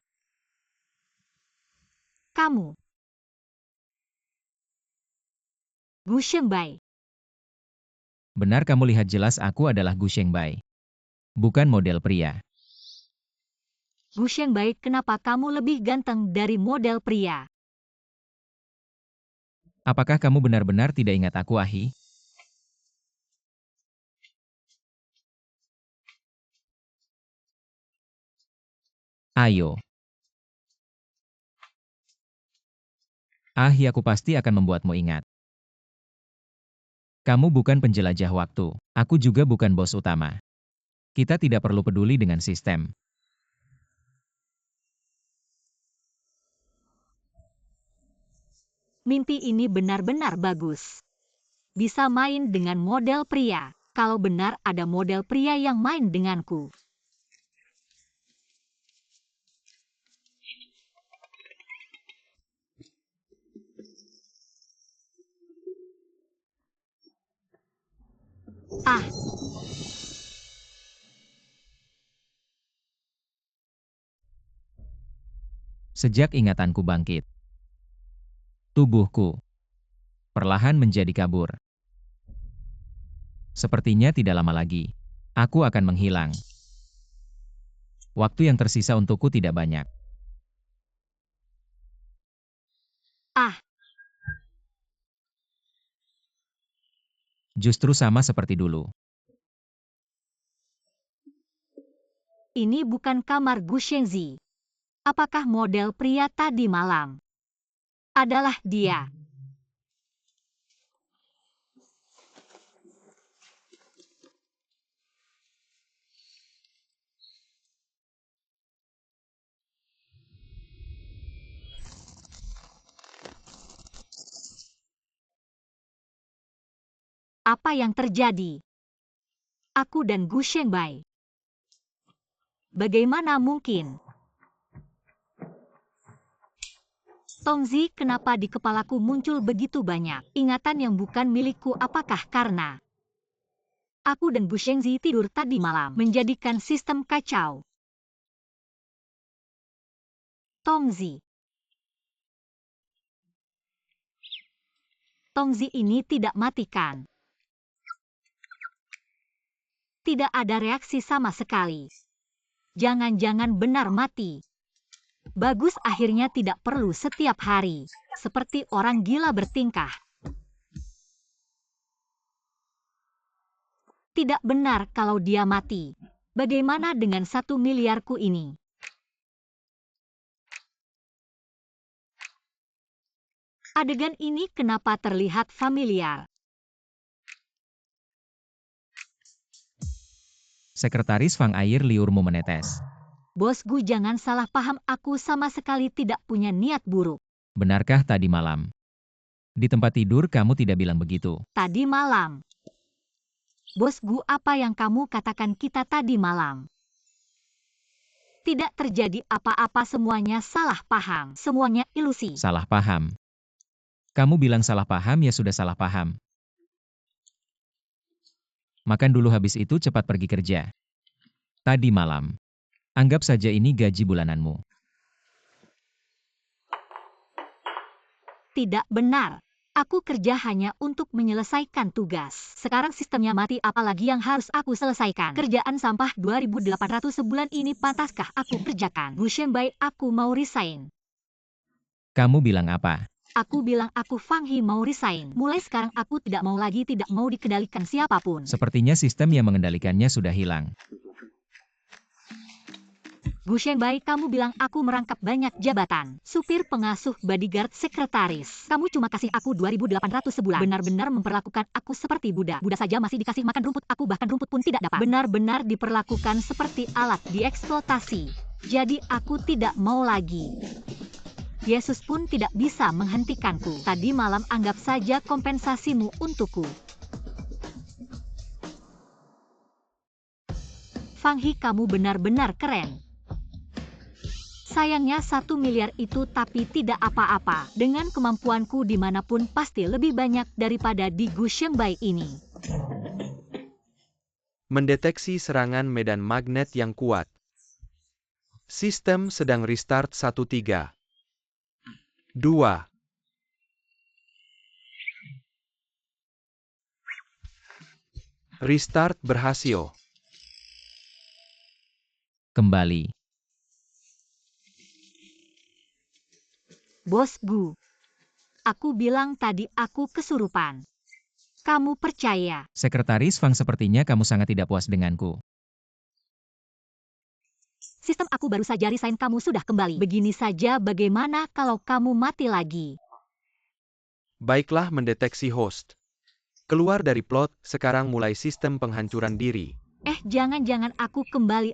Kamu. Gu Shengbai. Benar, kamu lihat jelas aku adalah Gu Shengbai. Bukan model pria. Gu Shengbai, kenapa kamu lebih ganteng dari model pria? Apakah kamu benar-benar tidak ingat aku, Ahi? Ayo. Aku pasti akan membuatmu ingat. Kamu bukan penjelajah waktu. Aku juga bukan bos utama. Kita tidak perlu peduli dengan sistem. Mimpi ini benar-benar bagus. Bisa main dengan model pria. Kalau benar ada model pria yang main denganku. Ah, Sejak ingatanku bangkit, tubuhku perlahan menjadi kabur. Sepertinya tidak lama lagi, aku akan menghilang. Waktu yang tersisa untukku tidak banyak. ah, Justru sama seperti dulu. ini bukan kamar Gu Shengzi. Apakah model pria tadi malam adalah dia? Apa yang terjadi? Aku dan Gu Shengbai. Bagaimana mungkin? Tongzi, kenapa di kepalaku muncul begitu banyak ingatan yang bukan milikku? Apakah karena aku dan Bu Shengzi tidur tadi malam menjadikan sistem kacau? Tongzi. Tongzi ini tidak matikan. Tidak ada reaksi sama sekali. Jangan-jangan benar mati. Bagus, akhirnya tidak perlu setiap hari. Seperti orang gila bertingkah. Tidak benar kalau dia mati. Bagaimana dengan 1 miliarku ini? Adegan ini kenapa terlihat familiar? Sekretaris Fang air liurmu menetes. Bos Gu, jangan salah paham, aku sama sekali tidak punya niat buruk. Benarkah tadi malam? Di tempat tidur kamu tidak bilang begitu. Tadi malam. Bos Gu, apa yang kamu katakan kita tadi malam? Tidak terjadi apa-apa, semuanya salah paham. Semuanya ilusi. Salah paham. Kamu bilang salah paham, ya sudah salah paham. Makan dulu, habis itu cepat pergi kerja. Tadi malam. Anggap saja ini gaji bulananmu. Tidak benar. Aku kerja hanya untuk menyelesaikan tugas. Sekarang sistemnya mati, apalagi yang harus aku selesaikan. Kerjaan sampah 2.800 sebulan ini pantaskah aku kerjakan? Bu Shengbai, aku mau resign. Kamu bilang apa? Aku bilang aku Fang He mau resign. Mulai sekarang aku tidak mau lagi, tidak mau dikendalikan siapapun. Sepertinya sistem yang mengendalikannya sudah hilang. Gu Shengbai, kamu bilang aku merangkap banyak jabatan. Supir, pengasuh, bodyguard, sekretaris. Kamu cuma kasih aku 2.800 sebulan. Benar-benar memperlakukan aku seperti budak. Budak saja masih dikasih makan rumput, aku bahkan rumput pun tidak dapat. Benar-benar diperlakukan seperti alat, dieksploitasi. Jadi aku tidak mau lagi. Yesus pun tidak bisa menghentikanku. Tadi malam anggap saja kompensasimu untukku. Fang He, kamu benar-benar keren. Sayangnya 1 miliar itu tapi tidak apa-apa. Dengan kemampuanku dimanapun pasti lebih banyak daripada di Gu Shengbai ini. Mendeteksi serangan medan magnet yang kuat. Sistem sedang restart 13. 2. Restart berhasil. Kembali. Bos Gu, aku bilang tadi aku kesurupan. Kamu percaya? Sekretaris Fang, sepertinya kamu sangat tidak puas denganku. Sistem aku baru saja resign, kamu sudah kembali. Begini saja, bagaimana kalau kamu mati lagi? Baiklah mendeteksi host. Keluar dari plot, sekarang mulai sistem penghancuran diri. Jangan-jangan aku kembali.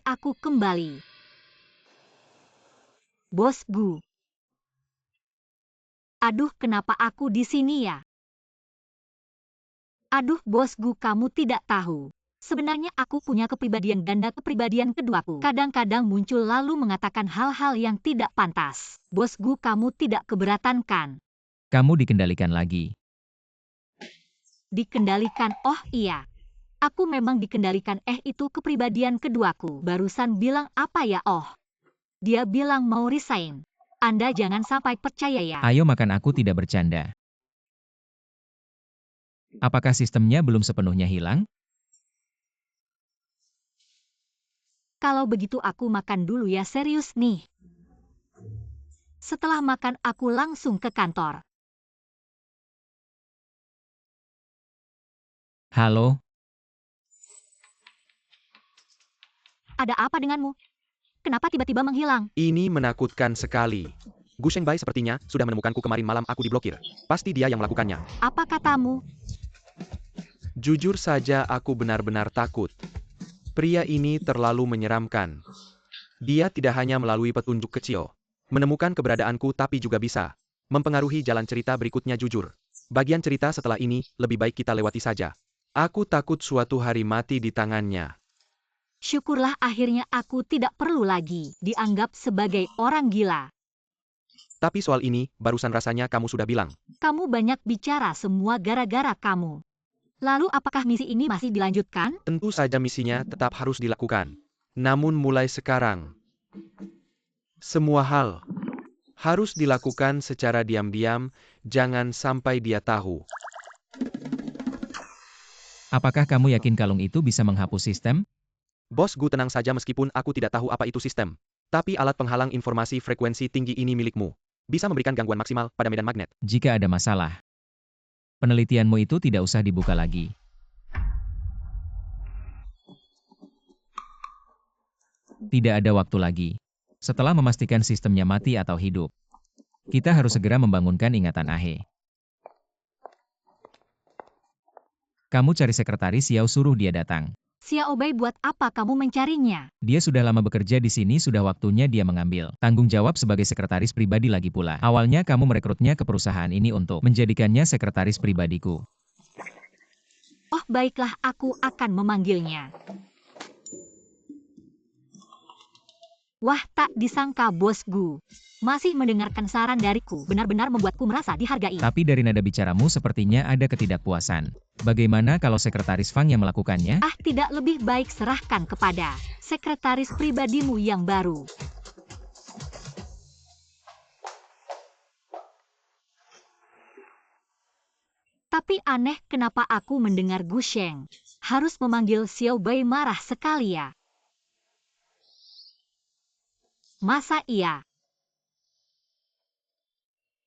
Bos Gu. Aduh, kenapa aku di sini ya? Aduh, Bos Gu, kamu tidak tahu. Sebenarnya aku punya kepribadian ganda, kepribadian keduaku. Kadang-kadang muncul lalu mengatakan hal-hal yang tidak pantas. Bos Gu, kamu tidak keberatan kan? Kamu dikendalikan lagi. Dikendalikan, oh iya. Aku memang dikendalikan, itu kepribadian keduaku. Barusan bilang apa ya, oh? Dia bilang mau resign. Anda jangan sampai percaya ya. Ayo makan, aku tidak bercanda. Apakah sistemnya belum sepenuhnya hilang? Kalau begitu aku makan dulu ya, serius nih. Setelah makan aku langsung ke kantor. Halo, Ada apa denganmu? Kenapa tiba-tiba menghilang? Ini menakutkan sekali. Gu Shengbai sepertinya sudah menemukanku kemarin malam aku diblokir. Pasti dia yang melakukannya. Apa katamu? Jujur saja aku benar-benar takut. Pria ini terlalu menyeramkan. Dia tidak hanya melalui petunjuk kecil, menemukan keberadaanku tapi juga bisa mempengaruhi jalan cerita berikutnya. Jujur, bagian cerita setelah ini lebih baik kita lewati saja. Aku takut suatu hari mati di tangannya. Syukurlah akhirnya aku tidak perlu lagi dianggap sebagai orang gila. Tapi soal ini, barusan rasanya kamu sudah bilang. Kamu banyak bicara, semua gara-gara kamu. Lalu apakah misi ini masih dilanjutkan? Tentu saja misinya tetap harus dilakukan. Namun mulai sekarang, semua hal harus dilakukan secara diam-diam, jangan sampai dia tahu. apakah kamu yakin kalung itu bisa menghapus sistem? Bos Gu, tenang saja, meskipun aku tidak tahu apa itu sistem. Tapi alat penghalang informasi frekuensi tinggi ini milikmu. Bisa memberikan gangguan maksimal pada medan magnet. Jika ada masalah, penelitianmu itu tidak usah dibuka lagi. Tidak ada waktu lagi. Setelah memastikan sistemnya mati atau hidup, kita harus segera membangunkan ingatan Ahe. Kamu cari sekretaris Xiao, suruh dia datang. Xiao Bei, buat apa kamu mencarinya? Dia sudah lama bekerja di sini, sudah waktunya dia mengambil tanggung jawab sebagai sekretaris pribadi lagi pula. Awalnya kamu merekrutnya ke perusahaan ini untuk menjadikannya sekretaris pribadiku. Oh baiklah, aku akan memanggilnya. Wah, tak disangka Bos Gu masih mendengarkan saran dariku. Benar-benar membuatku merasa dihargai. Tapi dari nada bicaramu sepertinya ada ketidakpuasan. Bagaimana kalau sekretaris Fang yang melakukannya? Tidak lebih baik serahkan kepada sekretaris pribadimu yang baru. Tapi aneh, kenapa aku mendengar Gu Sheng harus memanggil Xiao Bei marah sekali ya? Masa iya?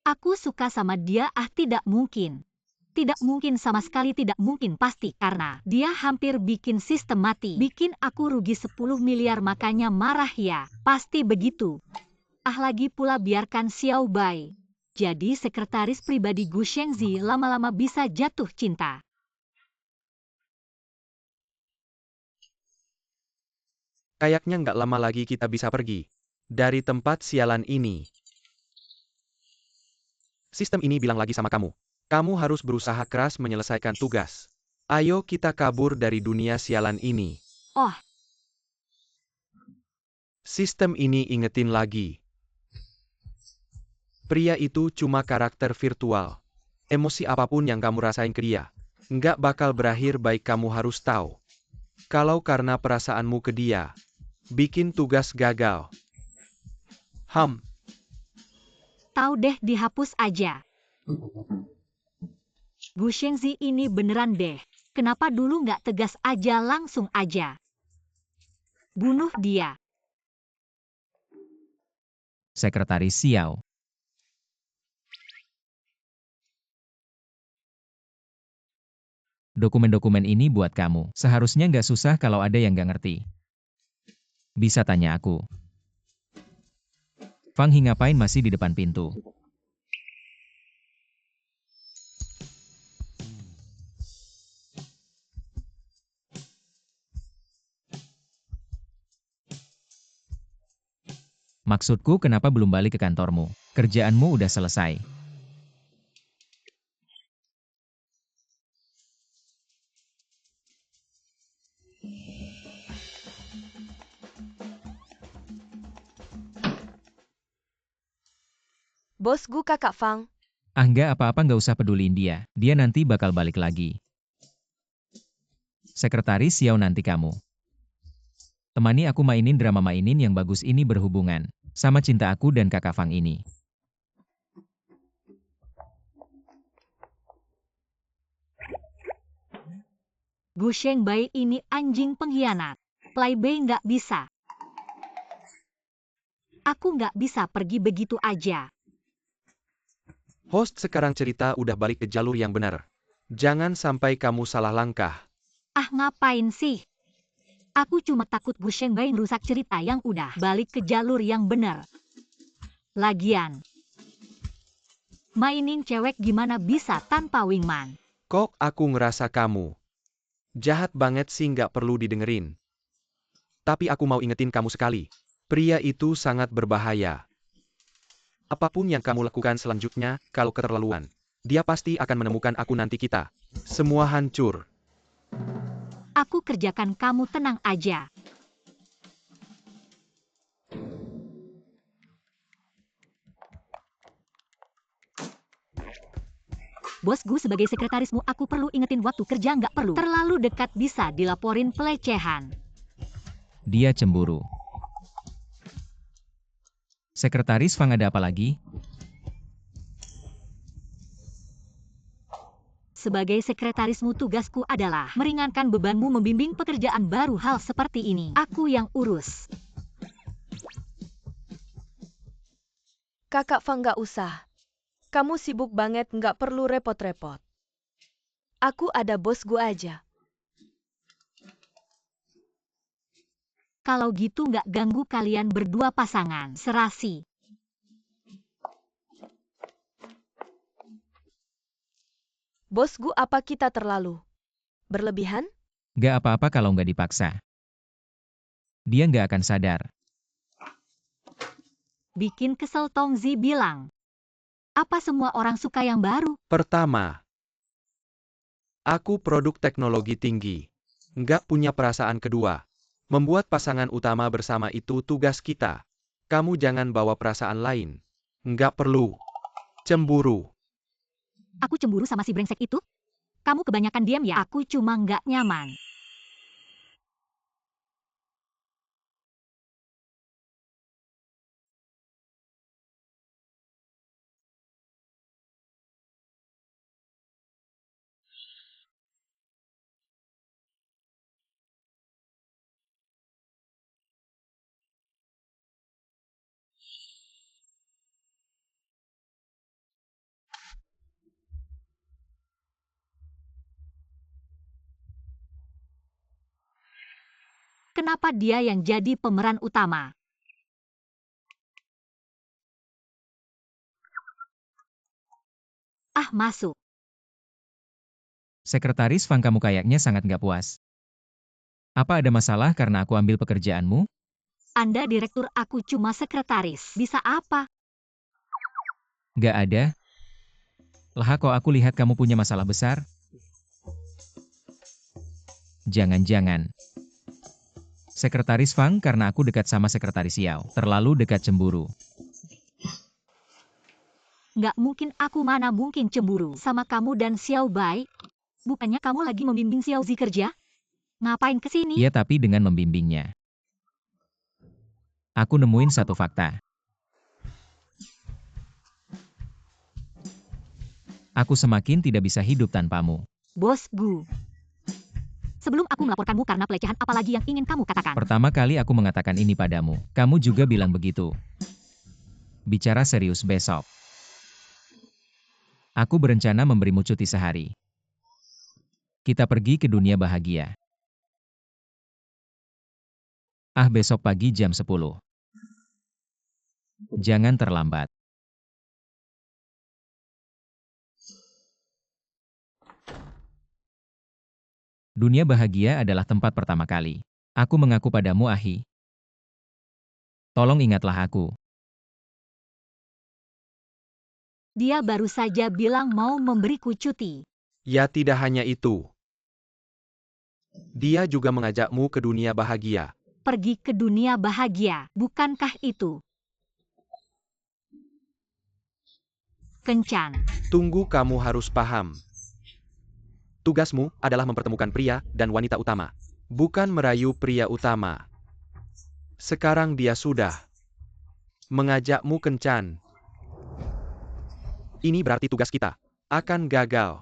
Aku suka sama dia, tidak mungkin. Tidak mungkin, sama sekali tidak mungkin, pasti karena dia hampir bikin sistem mati. Bikin aku rugi 10 miliar, makanya marah ya. Pasti begitu. Lagi pula biarkan Xiao Bei jadi sekretaris pribadi Gu Shengzi, lama-lama bisa jatuh cinta. Kayaknya nggak lama lagi kita bisa pergi dari tempat sialan ini. Sistem ini bilang lagi sama kamu. Kamu harus berusaha keras menyelesaikan tugas. Ayo kita kabur dari dunia sialan ini. Oh. Sistem ini ingetin lagi. Pria itu cuma karakter virtual. Emosi apapun yang kamu rasain ke dia, nggak bakal berakhir baik. Kamu harus tahu. Kalau karena perasaanmu ke dia, bikin tugas gagal. Tahu deh, dihapus aja. Gu Shengzi ini beneran deh. Kenapa dulu nggak tegas aja, langsung aja bunuh dia. Sekretaris Xiao. Dokumen-dokumen ini buat kamu. Seharusnya nggak susah kalau ada yang nggak ngerti. Bisa tanya aku. Fang He ngapain masih di depan pintu? Maksudku kenapa belum balik ke kantormu? Kerjaanmu udah selesai. Bosku Kakak Fang. Nggak apa-apa, nggak usah peduliin dia. Dia nanti bakal balik lagi. Sekretaris Xiao, nanti kamu temani aku mainin drama mainin yang bagus ini berhubungan sama cinta aku dan Kakak Fang ini. Gu Shengbai ini anjing pengkhianat. Playbay nggak bisa. Aku nggak bisa pergi begitu aja. Host sekarang cerita udah balik ke jalur yang benar. Jangan sampai kamu salah langkah. Ah, ngapain sih? Aku cuma takut Gu Shengbai ngerusak cerita yang udah balik ke jalur yang benar. Lagian, mainin cewek gimana bisa tanpa wingman? Kok aku ngerasa kamu jahat banget sih, nggak perlu didengerin. Tapi aku mau ingetin kamu sekali. Pria itu sangat berbahaya. Apapun yang kamu lakukan selanjutnya, kalau keterlaluan, dia pasti akan menemukan aku, nanti kita semua hancur. Aku kerjakan, kamu tenang aja. Bosku, sebagai sekretarismu aku perlu ingetin waktu kerja, nggak perlu terlalu dekat, bisa dilaporin pelecehan. Dia cemburu. Sekretaris Fang, ada apa lagi? Sebagai sekretarismu tugasku adalah meringankan bebanmu membimbing pekerjaan baru, hal seperti ini aku yang urus. Kakak Fang nggak usah. Kamu sibuk banget, nggak perlu repot-repot. Aku ada bosku aja. Kalau gitu nggak ganggu kalian berdua pasangan serasi. Bosku, apa kita terlalu berlebihan? Nggak apa-apa kalau nggak dipaksa. Dia nggak akan sadar. Bikin kesel, Tongzi bilang. Apa semua orang suka yang baru? Pertama, aku produk teknologi tinggi. Nggak punya perasaan. Kedua, membuat pasangan utama bersama itu tugas kita. Kamu jangan bawa perasaan lain. Nggak perlu cemburu. Aku cemburu sama si brengsek itu? Kamu kebanyakan diam ya, aku cuma nggak nyaman. Kenapa dia yang jadi pemeran utama? Ah, masuk. Sekretaris Fang, kamu kayaknya sangat nggak puas. Apa ada masalah karena aku ambil pekerjaanmu? Anda direktur, aku cuma sekretaris. Bisa apa? Nggak ada. Lah, kok aku lihat kamu punya masalah besar? Jangan-jangan. Sekretaris Fang, karena aku dekat sama Sekretaris Xiao. Terlalu dekat, cemburu. Nggak mungkin, aku mana mungkin cemburu sama kamu dan Xiao Bai. Bukannya kamu lagi membimbing Xiao Zi kerja? Ngapain kesini? Iya, tapi dengan membimbingnya, aku nemuin satu fakta. Aku semakin tidak bisa hidup tanpamu. Bos Gu. Sebelum aku melaporkanmu karena pelecehan, apalagi yang ingin kamu katakan? Pertama kali aku mengatakan ini padamu, kamu juga bilang begitu. Bicara serius, besok aku berencana memberimu cuti sehari. Kita pergi ke dunia bahagia. Besok pagi jam 10. Jangan terlambat. Dunia bahagia adalah tempat pertama kali aku mengaku padamu, Ahi. Tolong ingatlah aku. Dia baru saja bilang mau memberiku cuti. Ya tidak hanya itu. Dia juga mengajakmu ke dunia bahagia. Pergi ke dunia bahagia, bukankah itu? Kencan. Tunggu, kamu harus paham. Tugasmu adalah mempertemukan pria dan wanita utama. Bukan merayu pria utama. Sekarang dia sudah mengajakmu kencan. Ini berarti tugas kita akan gagal.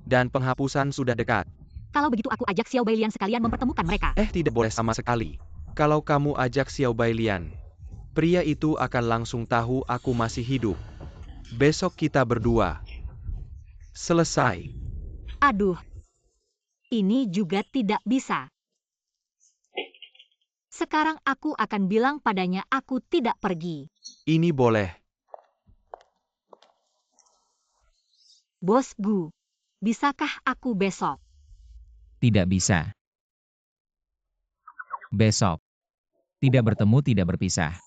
Dan penghapusan sudah dekat. Kalau begitu aku ajak Xiao Bailian sekalian mempertemukan mereka. Tidak boleh sama sekali. Kalau kamu ajak Xiao Bailian, pria itu akan langsung tahu aku masih hidup. Besok kita berdua. Selesai. Aduh. Ini juga tidak bisa. Sekarang aku akan bilang padanya aku tidak pergi. Ini boleh. Bos Gu, bisakah aku besok? Tidak bisa. Besok. Tidak bertemu, tidak berpisah.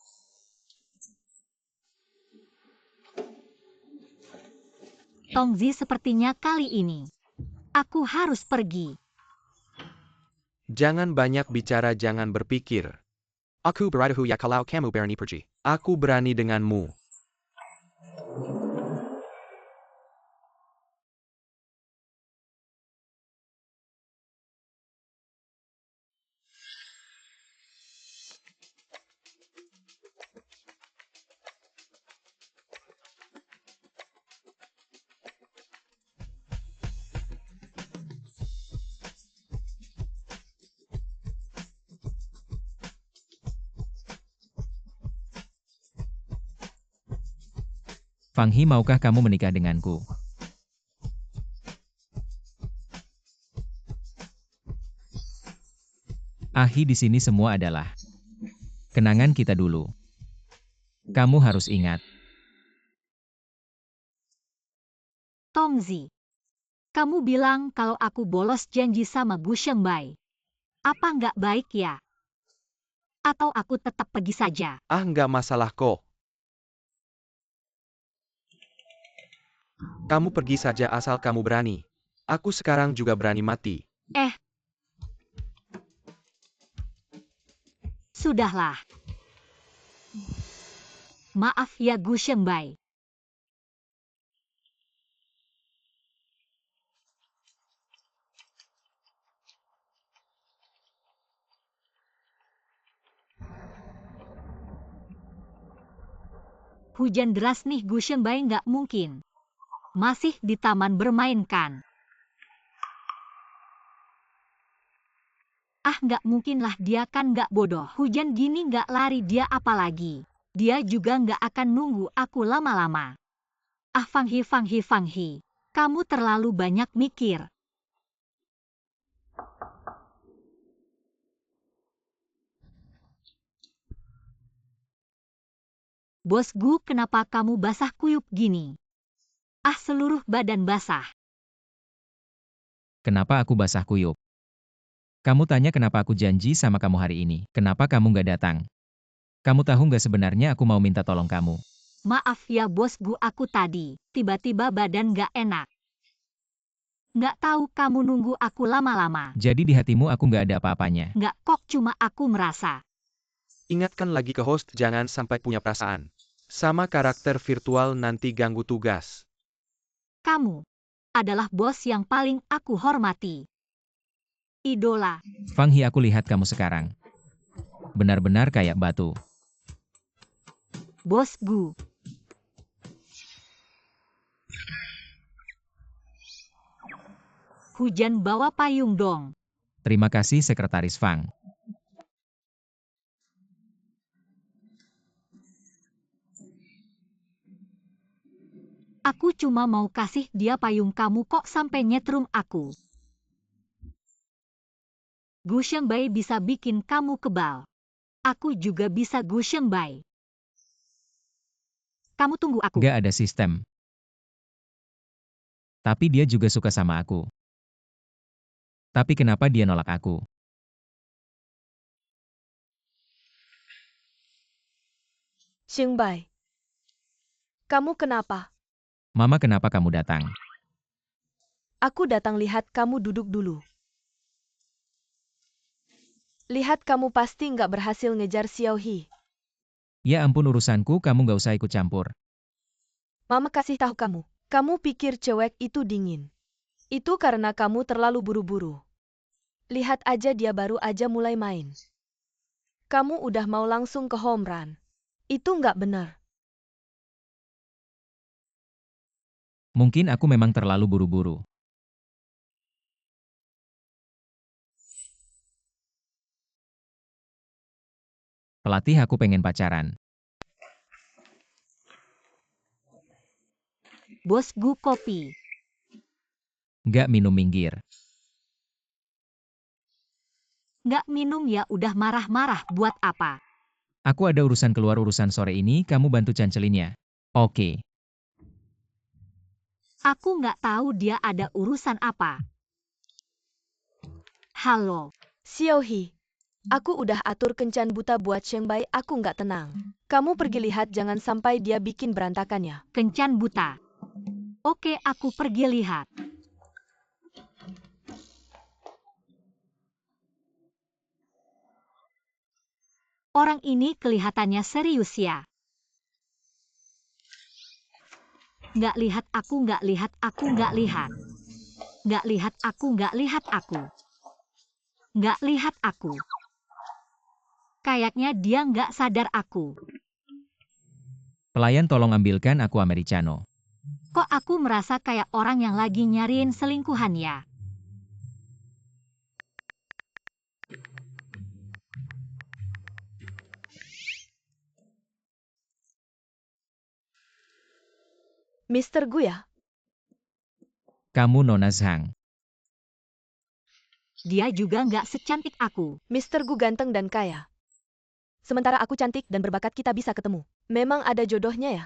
Tongzi sepertinya kali ini. Aku harus pergi. Jangan banyak bicara, jangan berpikir. Aku beradahu ya kalau kamu berani pergi. Aku berani denganmu. Fang He, maukah kamu menikah denganku? Ahi, di sini semua adalah kenangan kita dulu. Kamu harus ingat. Tongzi, kamu bilang kalau aku bolos janji sama Gu Shengbai. Apa nggak baik ya? Atau aku tetap pergi saja? Nggak masalah kok. Kamu pergi saja asal kamu berani. Aku sekarang juga berani mati. Sudahlah. Maaf ya Gu Shengbai. Hujan deras nih Gu Shengbai, nggak mungkin. Masih di taman bermain kan? Nggak mungkin lah, dia kan nggak bodoh. Hujan gini nggak lari dia apalagi. Dia juga nggak akan nunggu aku lama-lama. Fang He. Kamu terlalu banyak mikir. Bos Gu, kenapa kamu basah kuyup gini? Seluruh badan basah. Kenapa aku basah kuyup? Kamu tanya kenapa aku janji sama kamu hari ini. Kenapa kamu nggak datang? Kamu tahu nggak sebenarnya aku mau minta tolong kamu. Maaf ya Bos Gu, aku tadi tiba-tiba badan nggak enak. Nggak tahu kamu nunggu aku lama-lama. Jadi di hatimu aku nggak ada apa-apanya. Nggak kok, cuma aku merasa. Ingatkan lagi ke host, jangan sampai punya perasaan. Sama karakter virtual nanti ganggu tugas. Kamu adalah bos yang paling aku hormati. Idola. Fang He, aku lihat kamu sekarang. Benar-benar kayak batu. Bos Gu. Hujan, bawa payung dong. Terima kasih Sekretaris Fang. Aku cuma mau kasih dia payung, kamu kok sampai nyetrum aku. Gu Shengbai bisa bikin kamu kebal. Aku juga bisa Gu Shengbai. Kamu tunggu aku. Gak ada sistem. Tapi dia juga suka sama aku. Tapi kenapa dia nolak aku? Xingbai, kamu kenapa? Mama, kenapa kamu datang? Aku datang lihat kamu duduk dulu. Lihat kamu pasti nggak berhasil ngejar Xiaohi. Ya ampun, urusanku, kamu nggak usah ikut campur. Mama kasih tahu kamu. Kamu pikir cewek itu dingin. Itu karena kamu terlalu buru-buru. Lihat aja dia baru aja mulai main. Kamu udah mau langsung ke home run. Itu nggak benar. Mungkin aku memang terlalu buru-buru. Pelatih, aku pengen pacaran. Bos Gu kopi. Nggak minum, minggir. Nggak minum ya udah marah-marah buat apa? Aku ada urusan keluar, urusan sore ini, kamu bantu cancelinnya. Oke. Aku nggak tahu dia ada urusan apa. Halo. Xiaohi, aku udah atur kencan buta buat Xingbai, aku nggak tenang. Kamu pergi lihat jangan sampai dia bikin berantakan ya. Kencan buta. Oke, aku pergi lihat. Orang ini kelihatannya serius ya. Nggak lihat aku, nggak lihat aku, nggak lihat. Nggak lihat aku, nggak lihat aku. Nggak lihat aku. Kayaknya dia nggak sadar aku. Pelayan, tolong ambilkan aku americano. Kok aku merasa kayak orang yang lagi nyariin selingkuhan ya? Mr. Gu ya? Kamu Nona Zhang. Dia juga nggak secantik aku. Mr. Gu ganteng dan kaya. Sementara aku cantik dan berbakat, kita bisa ketemu. Memang ada jodohnya ya?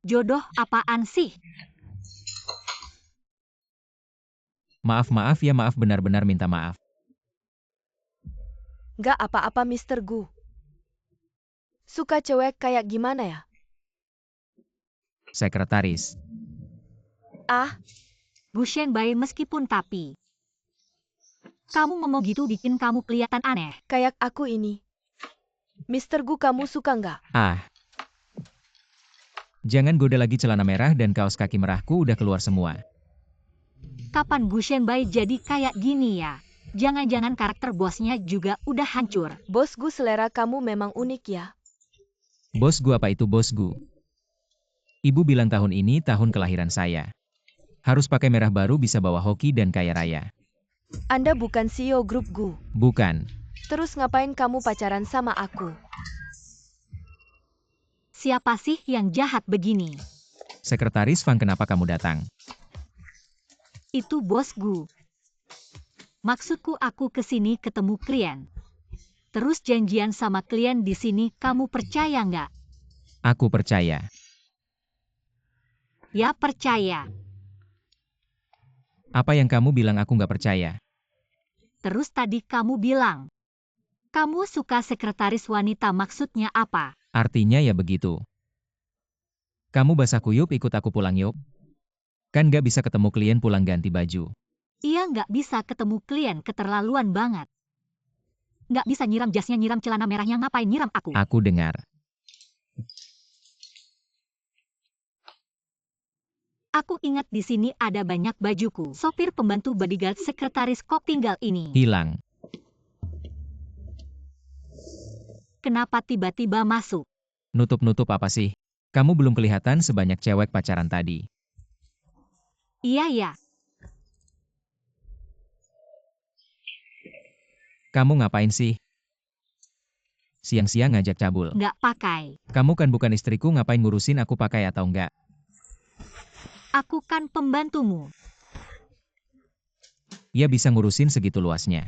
Jodoh apaan sih? Maaf ya, maaf, benar-benar minta maaf. Nggak apa-apa Mr. Gu. Suka cewek kayak gimana ya? Sekretaris. Ah, Gu Shenbai meskipun tapi. Kamu ngomong gitu bikin kamu kelihatan aneh. kayak aku ini. Mr. Gu, kamu suka nggak? Ah. Jangan goda lagi, celana merah dan kaos kaki merahku udah keluar semua. Kapan Gu Shenbai jadi kayak gini ya? Jangan-jangan karakter bosnya juga udah hancur. Bos Gu, selera kamu memang unik ya. Bos Gu, apa itu bos Gu? Ibu bilang tahun ini tahun kelahiran saya. Harus pakai merah baru bisa bawa hoki dan kaya raya. Anda bukan CEO grup Gu. Bukan. Terus ngapain kamu pacaran sama aku? Siapa sih yang jahat begini? Sekretaris Fang, kenapa kamu datang? Itu bos Gu. Maksudku aku kesini ketemu klien. Terus janjian sama klien di sini, kamu percaya nggak? Aku percaya. Ya percaya. Apa yang kamu bilang aku nggak percaya? Terus tadi kamu bilang, kamu suka sekretaris wanita, maksudnya apa? Artinya ya begitu. Kamu basah kuyup, ikut aku pulang yuk. Kan nggak bisa ketemu klien pulang ganti baju. Iya nggak bisa ketemu klien, keterlaluan banget. Nggak bisa nyiram jasnya, nyiram celana merahnya, ngapain nyiram aku? Aku dengar. Aku ingat di sini ada banyak bajuku. Sopir, pembantu, bodyguard, sekretaris kok tinggal ini. Hilang. Kenapa tiba-tiba masuk? Nutup-nutup apa sih? Kamu belum kelihatan sebanyak cewek pacaran tadi. Iya ya, Kamu ngapain sih? Siang-siang ngajak cabul. nggak pakai. Kamu kan bukan istriku, ngapain ngurusin aku pakai atau enggak? Aku kan pembantumu. Ya bisa ngurusin segitu luasnya.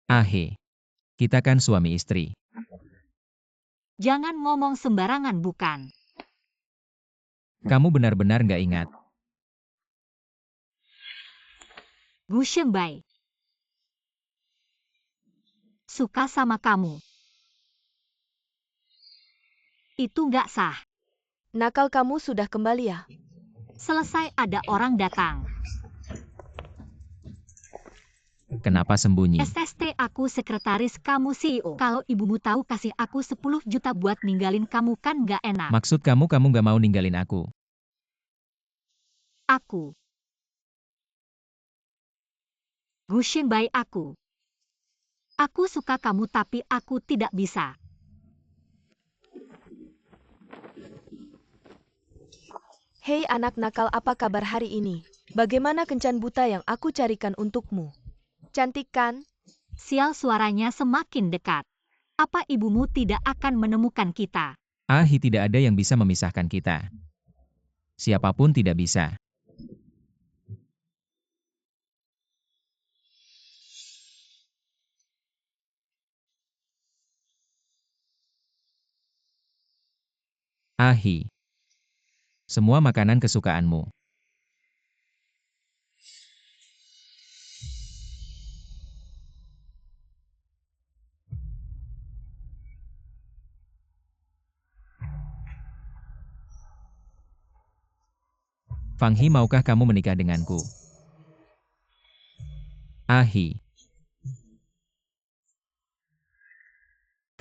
Ahe. Kita kan suami istri. Jangan ngomong sembarangan, bukan? Kamu benar-benar nggak ingat. Gu Shengbai suka sama kamu. Itu nggak sah. Nakal kamu sudah kembali ya? Selesai ada orang datang. Kenapa sembunyi? SST aku sekretaris kamu CEO. Kalau ibumu tahu kasih aku 10 juta buat ninggalin kamu kan nggak enak. Maksud kamu nggak mau ninggalin aku? Aku. Gu Shengbai aku. Aku suka kamu tapi aku tidak bisa. Hei anak nakal, apa kabar hari ini? Bagaimana kencan buta yang aku carikan untukmu? Cantik kan? Sial, suaranya semakin dekat. Apa ibumu tidak akan menemukan kita? Tidak ada yang bisa memisahkan kita. Siapapun tidak bisa. Semua makanan kesukaanmu. Fang He, maukah kamu menikah denganku?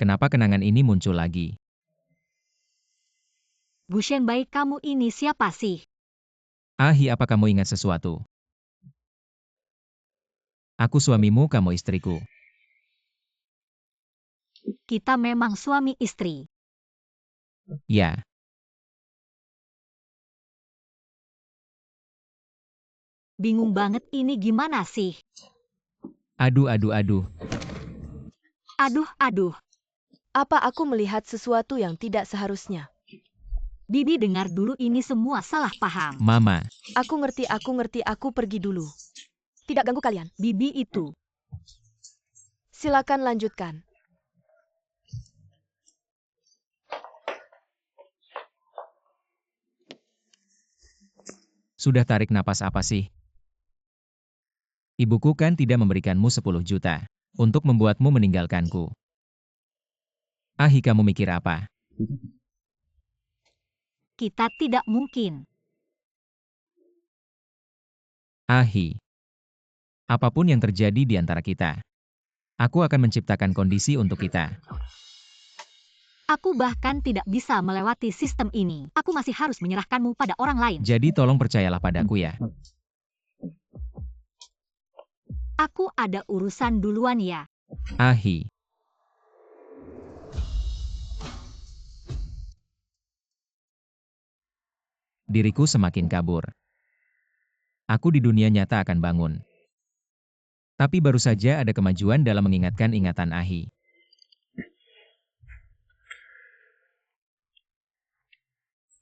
Kenapa kenangan ini muncul lagi? Gu Shengbai, kamu ini siapa sih? Apa kamu ingat sesuatu? Aku suamimu, kamu istriku. Kita memang suami istri. Ya, Bingung banget ini gimana sih? aduh. Aduh. Apa aku melihat sesuatu yang tidak seharusnya? Bibi dengar dulu, ini semua salah paham. Mama. Aku ngerti, aku pergi dulu. Tidak ganggu kalian. Bibi itu. Silakan lanjutkan. Sudah tarik napas apa sih? Ibuku kan tidak memberikanmu 10 juta untuk membuatmu meninggalkanku. Kamu mikir apa? Kita tidak mungkin. Apapun yang terjadi di antara kita, aku akan menciptakan kondisi untuk kita. Aku bahkan tidak bisa melewati sistem ini. Aku masih harus menyerahkanmu pada orang lain. Jadi tolong percayalah padaku ya. Aku ada urusan duluan ya. Diriku semakin kabur. Aku di dunia nyata akan bangun. Tapi baru saja ada kemajuan dalam mengingatkan ingatan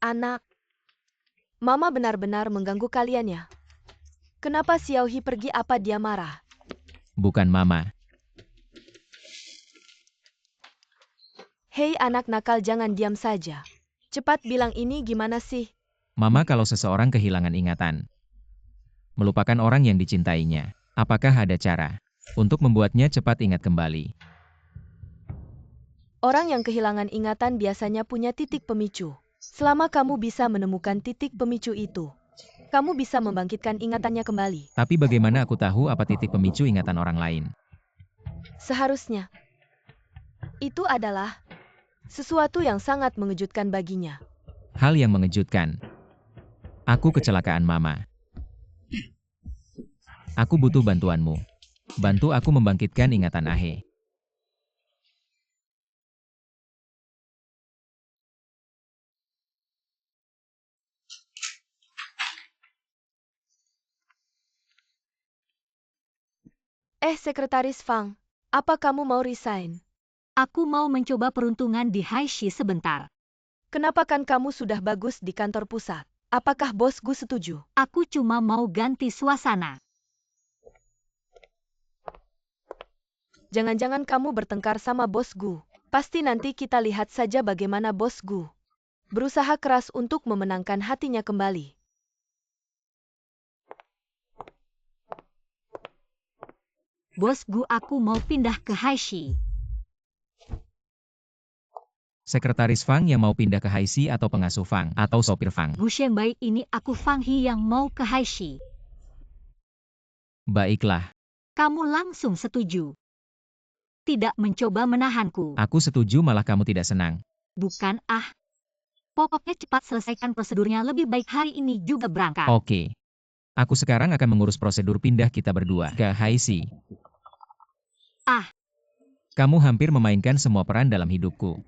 Anak, Mama benar-benar mengganggu kalian ya? Kenapa Xiaohi pergi, apa dia marah? Bukan Mama. Hei anak nakal, jangan diam saja. Cepat bilang ini gimana sih? Mama, kalau seseorang kehilangan ingatan, melupakan orang yang dicintainya, apakah ada cara untuk membuatnya cepat ingat kembali? Orang yang kehilangan ingatan biasanya punya titik pemicu. Selama kamu bisa menemukan titik pemicu itu, kamu bisa membangkitkan ingatannya kembali. Tapi bagaimana aku tahu apa titik pemicu ingatan orang lain? Seharusnya, itu adalah sesuatu yang sangat mengejutkan baginya. Hal yang mengejutkan. Aku kecelakaan Mama. Aku butuh bantuanmu. Bantu aku membangkitkan ingatan Sekretaris Fang, apa kamu mau resign? Aku mau mencoba peruntungan di Haishi sebentar. Kenapa, kan kamu sudah bagus di kantor pusat? Apakah bos Gu setuju? Aku cuma mau ganti suasana. Jangan-jangan kamu bertengkar sama bos Gu. Pasti nanti kita lihat saja bagaimana bos Gu berusaha keras untuk memenangkan hatinya kembali. Bos Gu, aku mau pindah ke Haishi. Sekretaris Fang yang mau pindah ke Haishi atau pengasuh Fang atau sopir Fang? Gu Shenbai, ini aku Fang He yang mau ke Haishi. Baiklah, Kamu langsung setuju. Tidak mencoba menahanku. aku setuju malah kamu tidak senang. Bukan ah. Pokoknya cepat selesaikan prosedurnya, lebih baik hari ini juga berangkat. Oke. Aku sekarang akan mengurus prosedur pindah kita berdua ke Haishi. Ah. Kamu hampir memainkan semua peran dalam hidupku.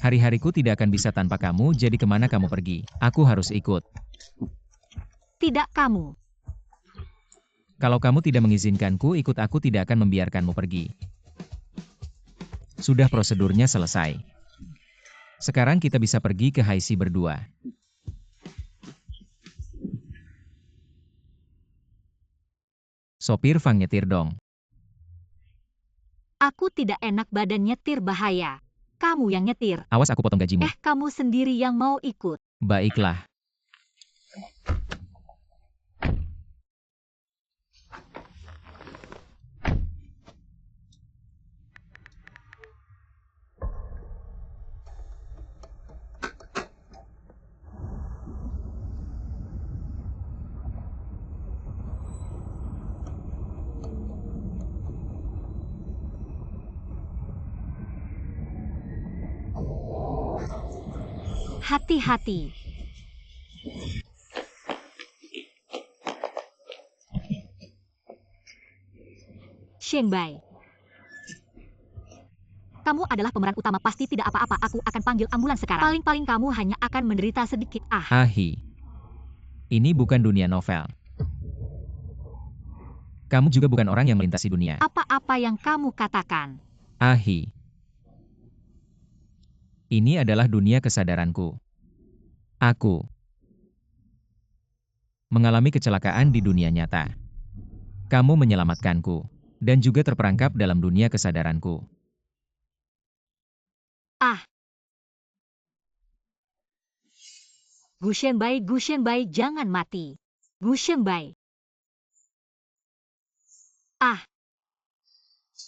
Hari-hariku tidak akan bisa tanpa kamu, jadi kemana kamu pergi, aku harus ikut. Tidak kamu. Kalau kamu tidak mengizinkanku ikut, aku tidak akan membiarkanmu pergi. Sudah, prosedurnya selesai. Sekarang kita bisa pergi ke Haishi berdua. Sopir Fang, nyetir dong. Aku tidak enak badan nyetir, bahaya. Kamu yang nyetir. Awas aku potong gajimu. Kamu sendiri yang mau ikut. Baiklah. Hati-hati. Shenbai. Kamu adalah pemeran utama, pasti tidak apa-apa. Aku akan panggil ambulans sekarang. Paling-paling kamu hanya akan menderita sedikit. Ahi. Ini bukan dunia novel. Kamu juga bukan orang yang melintasi dunia. Apa-apa yang kamu katakan. Ahi. Ini adalah dunia kesadaranku. Aku mengalami kecelakaan di dunia nyata. Kamu menyelamatkanku, dan juga terperangkap dalam dunia kesadaranku. Gu Shenbai, jangan mati. Gu Shenbai.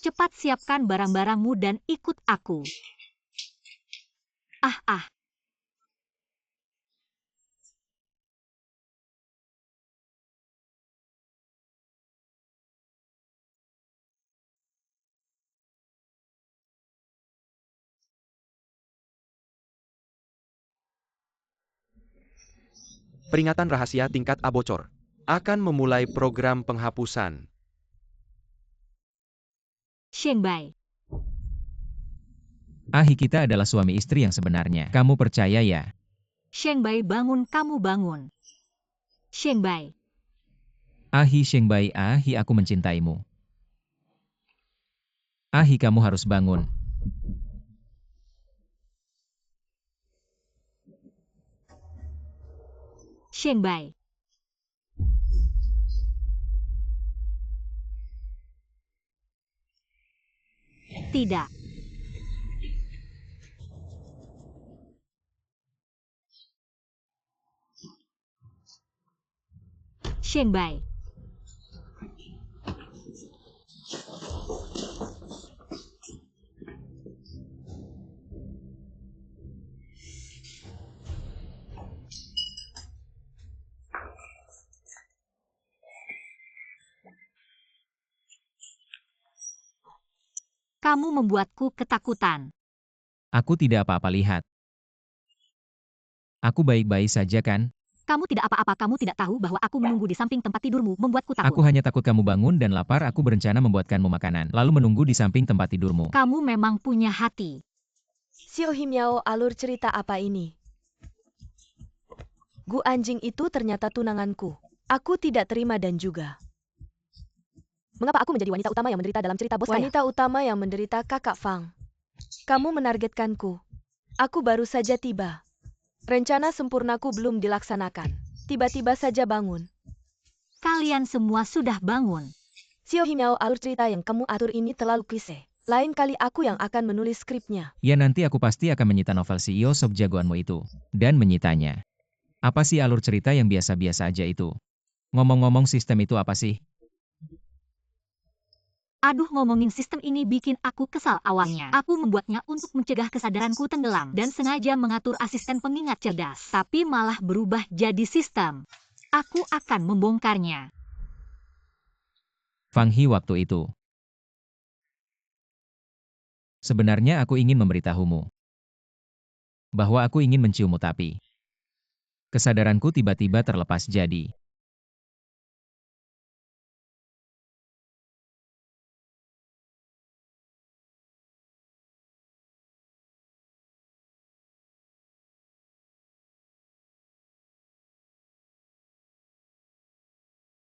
Cepat siapkan barang-barangmu dan ikut aku. Peringatan rahasia tingkat A bocor. Akan memulai program penghapusan. Shenbai. Ahi, kita adalah suami istri yang sebenarnya. Kamu percaya ya? Shenbai, bangun, kamu bangun. Shenbai. Ahi, Shenbai, Ahi, aku mencintaimu. Ahi, kamu harus bangun. Shenbai. Tidak. Shenbai. Kamu membuatku ketakutan. Aku tidak apa-apa, lihat. Aku baik-baik saja kan? Kamu tidak apa-apa, kamu tidak tahu bahwa aku menunggu di samping tempat tidurmu, membuatku takut. Aku hanya takut kamu bangun dan lapar, aku berencana membuatkanmu makanan, lalu menunggu di samping tempat tidurmu. Kamu memang punya hati. Xiao Himiao, alur cerita apa ini? Gu anjing itu ternyata tunanganku. Aku tidak terima dan juga. Mengapa aku menjadi wanita utama yang menderita dalam cerita bos kaya? Wanita utama yang menderita, Kakak Fang. Kamu menargetkanku. Aku baru saja tiba. Rencana sempurnaku belum dilaksanakan. Tiba-tiba saja bangun. Kalian semua sudah bangun. Xiao Himiao, alur cerita yang kamu atur ini terlalu klise. Lain kali aku yang akan menulis skripnya. Ya, nanti aku pasti akan menyita novel CEO Sob jagoanmu itu. Dan menyitanya. Apa sih alur cerita yang biasa-biasa aja itu? Ngomong-ngomong, sistem itu apa sih? Aduh, ngomongin sistem ini bikin aku kesal awalnya. Aku membuatnya untuk mencegah kesadaranku tenggelam dan sengaja mengatur asisten pengingat cerdas. Tapi malah berubah jadi sistem. Aku akan membongkarnya. Fang He waktu itu. Sebenarnya aku ingin memberitahumu bahwa aku ingin menciummu tapi kesadaranku tiba-tiba terlepas jadi